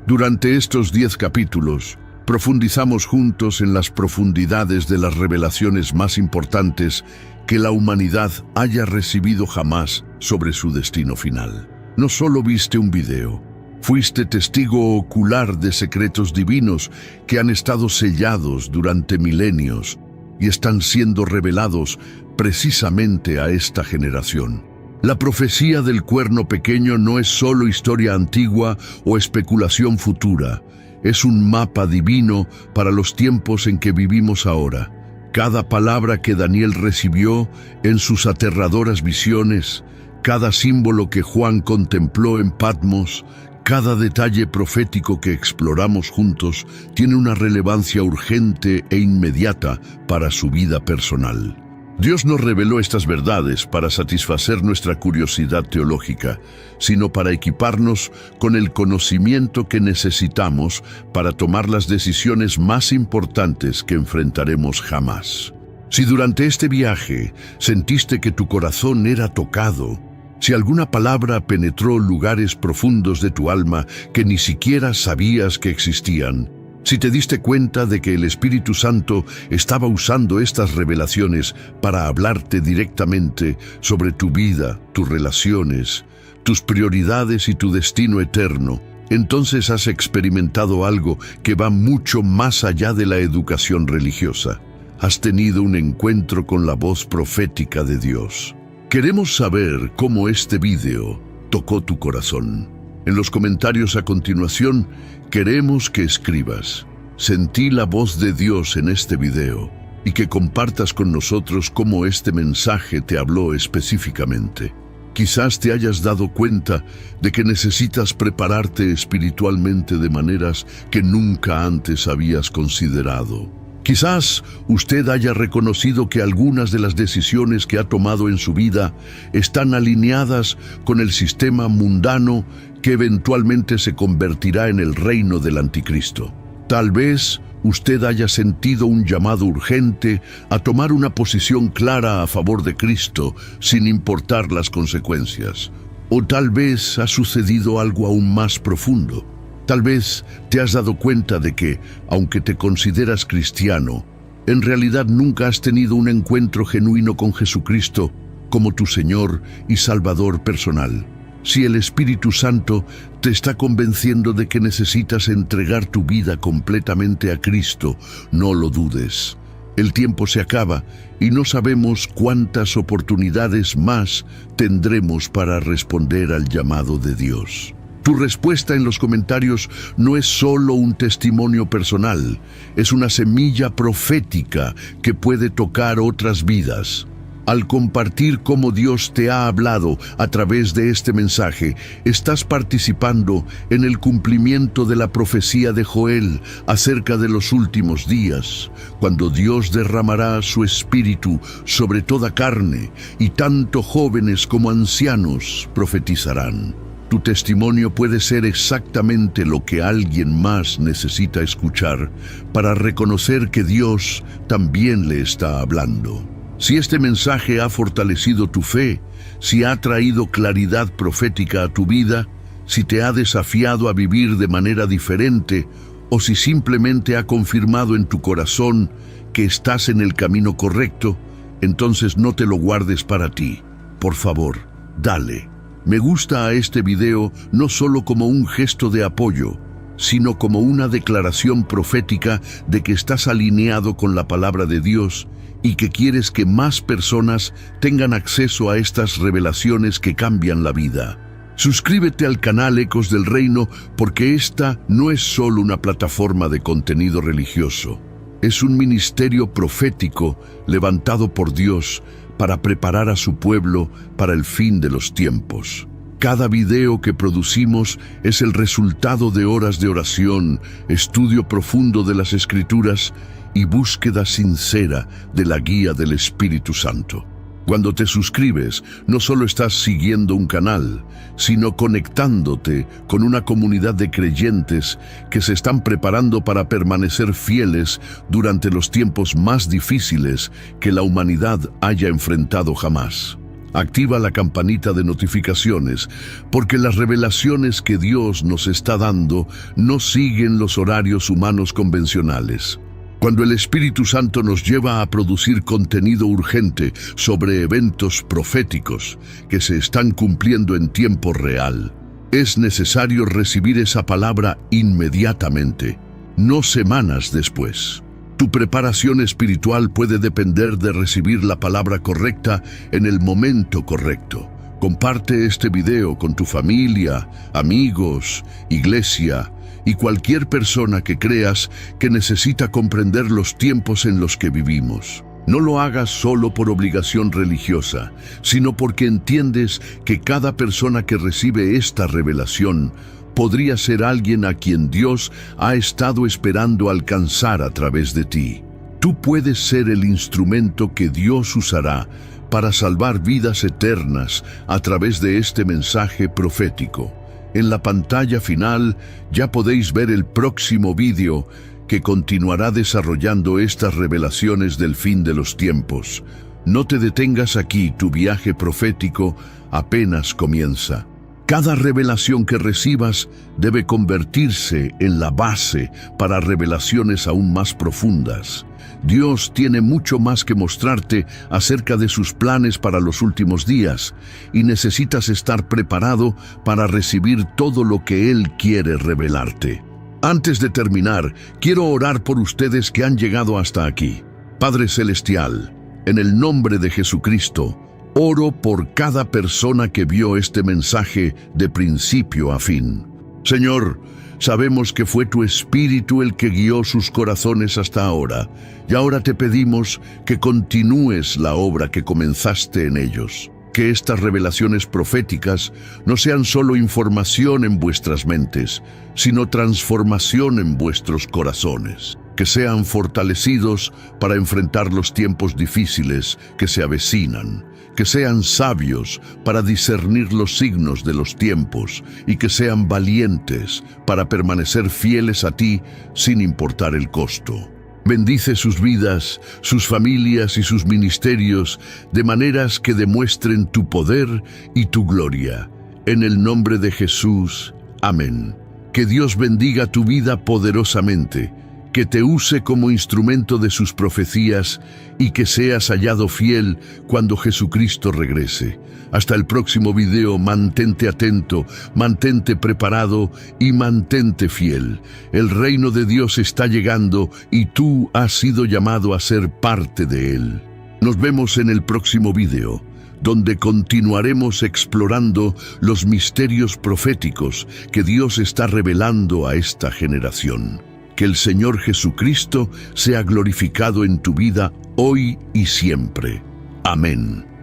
Durante estos 10 capítulos, profundizamos juntos en las profundidades de las revelaciones más importantes que la humanidad haya recibido jamás sobre su destino final. No solo viste un video, fuiste testigo ocular de secretos divinos que han estado sellados durante milenios y están siendo revelados precisamente a esta generación. La profecía del cuerno pequeño no es solo historia antigua o especulación futura, es un mapa divino para los tiempos en que vivimos ahora. Cada palabra que Daniel recibió en sus aterradoras visiones, cada símbolo que Juan contempló en Patmos, cada detalle profético que exploramos juntos tiene una relevancia urgente e inmediata para su vida personal. Dios nos reveló estas verdades para satisfacer nuestra curiosidad teológica, sino para equiparnos con el conocimiento que necesitamos para tomar las decisiones más importantes que enfrentaremos jamás. Si durante este viaje sentiste que tu corazón era tocado, si alguna palabra penetró lugares profundos de tu alma que ni siquiera sabías que existían, Si te diste cuenta de que el Espíritu Santo estaba usando estas revelaciones para hablarte directamente sobre tu vida, tus relaciones, tus prioridades y tu destino eterno, entonces has experimentado algo que va mucho más allá de la educación religiosa. Has tenido un encuentro con la voz profética de Dios. Queremos saber cómo este video tocó tu corazón. En los comentarios a continuación, queremos que escribas: sentí la voz de Dios en este video, y que compartas con nosotros cómo este mensaje te habló específicamente. Quizás te hayas dado cuenta de que necesitas prepararte espiritualmente de maneras que nunca antes habías considerado. Quizás usted haya reconocido que algunas de las decisiones que ha tomado en su vida están alineadas con el sistema mundano que eventualmente se convertirá en el reino del anticristo. Tal vez usted haya sentido un llamado urgente a tomar una posición clara a favor de Cristo, sin importar las consecuencias. O tal vez ha sucedido algo aún más profundo. Tal vez te has dado cuenta de que, aunque te consideras cristiano, en realidad nunca has tenido un encuentro genuino con Jesucristo como tu Señor y Salvador personal. Si el Espíritu Santo te está convenciendo de que necesitas entregar tu vida completamente a Cristo, no lo dudes. El tiempo se acaba y no sabemos cuántas oportunidades más tendremos para responder al llamado de Dios. Tu respuesta en los comentarios no es solo un testimonio personal, es una semilla profética que puede tocar otras vidas. Al compartir cómo Dios te ha hablado a través de este mensaje, estás participando en el cumplimiento de la profecía de Joel acerca de los últimos días, cuando Dios derramará su espíritu sobre toda carne, y tanto jóvenes como ancianos profetizarán. Tu testimonio puede ser exactamente lo que alguien más necesita escuchar para reconocer que Dios también le está hablando. Si este mensaje ha fortalecido tu fe, si ha traído claridad profética a tu vida, si te ha desafiado a vivir de manera diferente, o si simplemente ha confirmado en tu corazón que estás en el camino correcto, entonces no te lo guardes para ti. Por favor, dale me gusta a este video no solo como un gesto de apoyo, sino como una declaración profética de que estás alineado con la palabra de Dios y que quieres que más personas tengan acceso a estas revelaciones que cambian la vida. Suscríbete al canal Ecos del Reino, porque esta no es solo una plataforma de contenido religioso. Es un ministerio profético levantado por Dios para preparar a su pueblo para el fin de los tiempos. Cada video que producimos es el resultado de horas de oración, estudio profundo de las Escrituras y búsqueda sincera de la guía del Espíritu Santo. Cuando te suscribes, no solo estás siguiendo un canal, sino conectándote con una comunidad de creyentes que se están preparando para permanecer fieles durante los tiempos más difíciles que la humanidad haya enfrentado jamás. Activa la campanita de notificaciones, porque las revelaciones que Dios nos está dando no siguen los horarios humanos convencionales. Cuando el Espíritu Santo nos lleva a producir contenido urgente sobre eventos proféticos que se están cumpliendo en tiempo real, es necesario recibir esa palabra inmediatamente, no semanas después. Tu preparación espiritual puede depender de recibir la palabra correcta en el momento correcto. Comparte este video con tu familia, amigos, iglesia y cualquier persona que creas que necesita comprender los tiempos en los que vivimos. No lo hagas solo por obligación religiosa, sino porque entiendes que cada persona que recibe esta revelación podría ser alguien a quien Dios ha estado esperando alcanzar a través de ti. Tú puedes ser el instrumento que Dios usará para salvar vidas eternas a través de este mensaje profético. En la pantalla final ya podéis ver el próximo vídeo que continuará desarrollando estas revelaciones del fin de los tiempos. No te detengas aquí, tu viaje profético apenas comienza. Cada revelación que recibas debe convertirse en la base para revelaciones aún más profundas. Dios tiene mucho más que mostrarte acerca de sus planes para los últimos días y necesitas estar preparado para recibir todo lo que Él quiere revelarte. Antes de terminar, quiero orar por ustedes que han llegado hasta aquí. Padre Celestial, en el nombre de Jesucristo, oro por cada persona que vio este mensaje de principio a fin. Señor, sabemos que fue tu Espíritu el que guió sus corazones hasta ahora, y ahora te pedimos que continúes la obra que comenzaste en ellos. Que estas revelaciones proféticas no sean solo información en vuestras mentes, sino transformación en vuestros corazones. Que sean fortalecidos para enfrentar los tiempos difíciles que se avecinan. Que sean sabios para discernir los signos de los tiempos y que sean valientes para permanecer fieles a ti sin importar el costo. Bendice sus vidas, sus familias y sus ministerios de maneras que demuestren tu poder y tu gloria. En el nombre de Jesús, amén. Que Dios bendiga tu vida poderosamente, que te use como instrumento de sus profecías y que seas hallado fiel cuando Jesucristo regrese. Hasta el próximo video, mantente atento, mantente preparado y mantente fiel. El reino de Dios está llegando y tú has sido llamado a ser parte de él. Nos vemos en el próximo video, donde continuaremos explorando los misterios proféticos que Dios está revelando a esta generación. Que el Señor Jesucristo sea glorificado en tu vida hoy y siempre. Amén.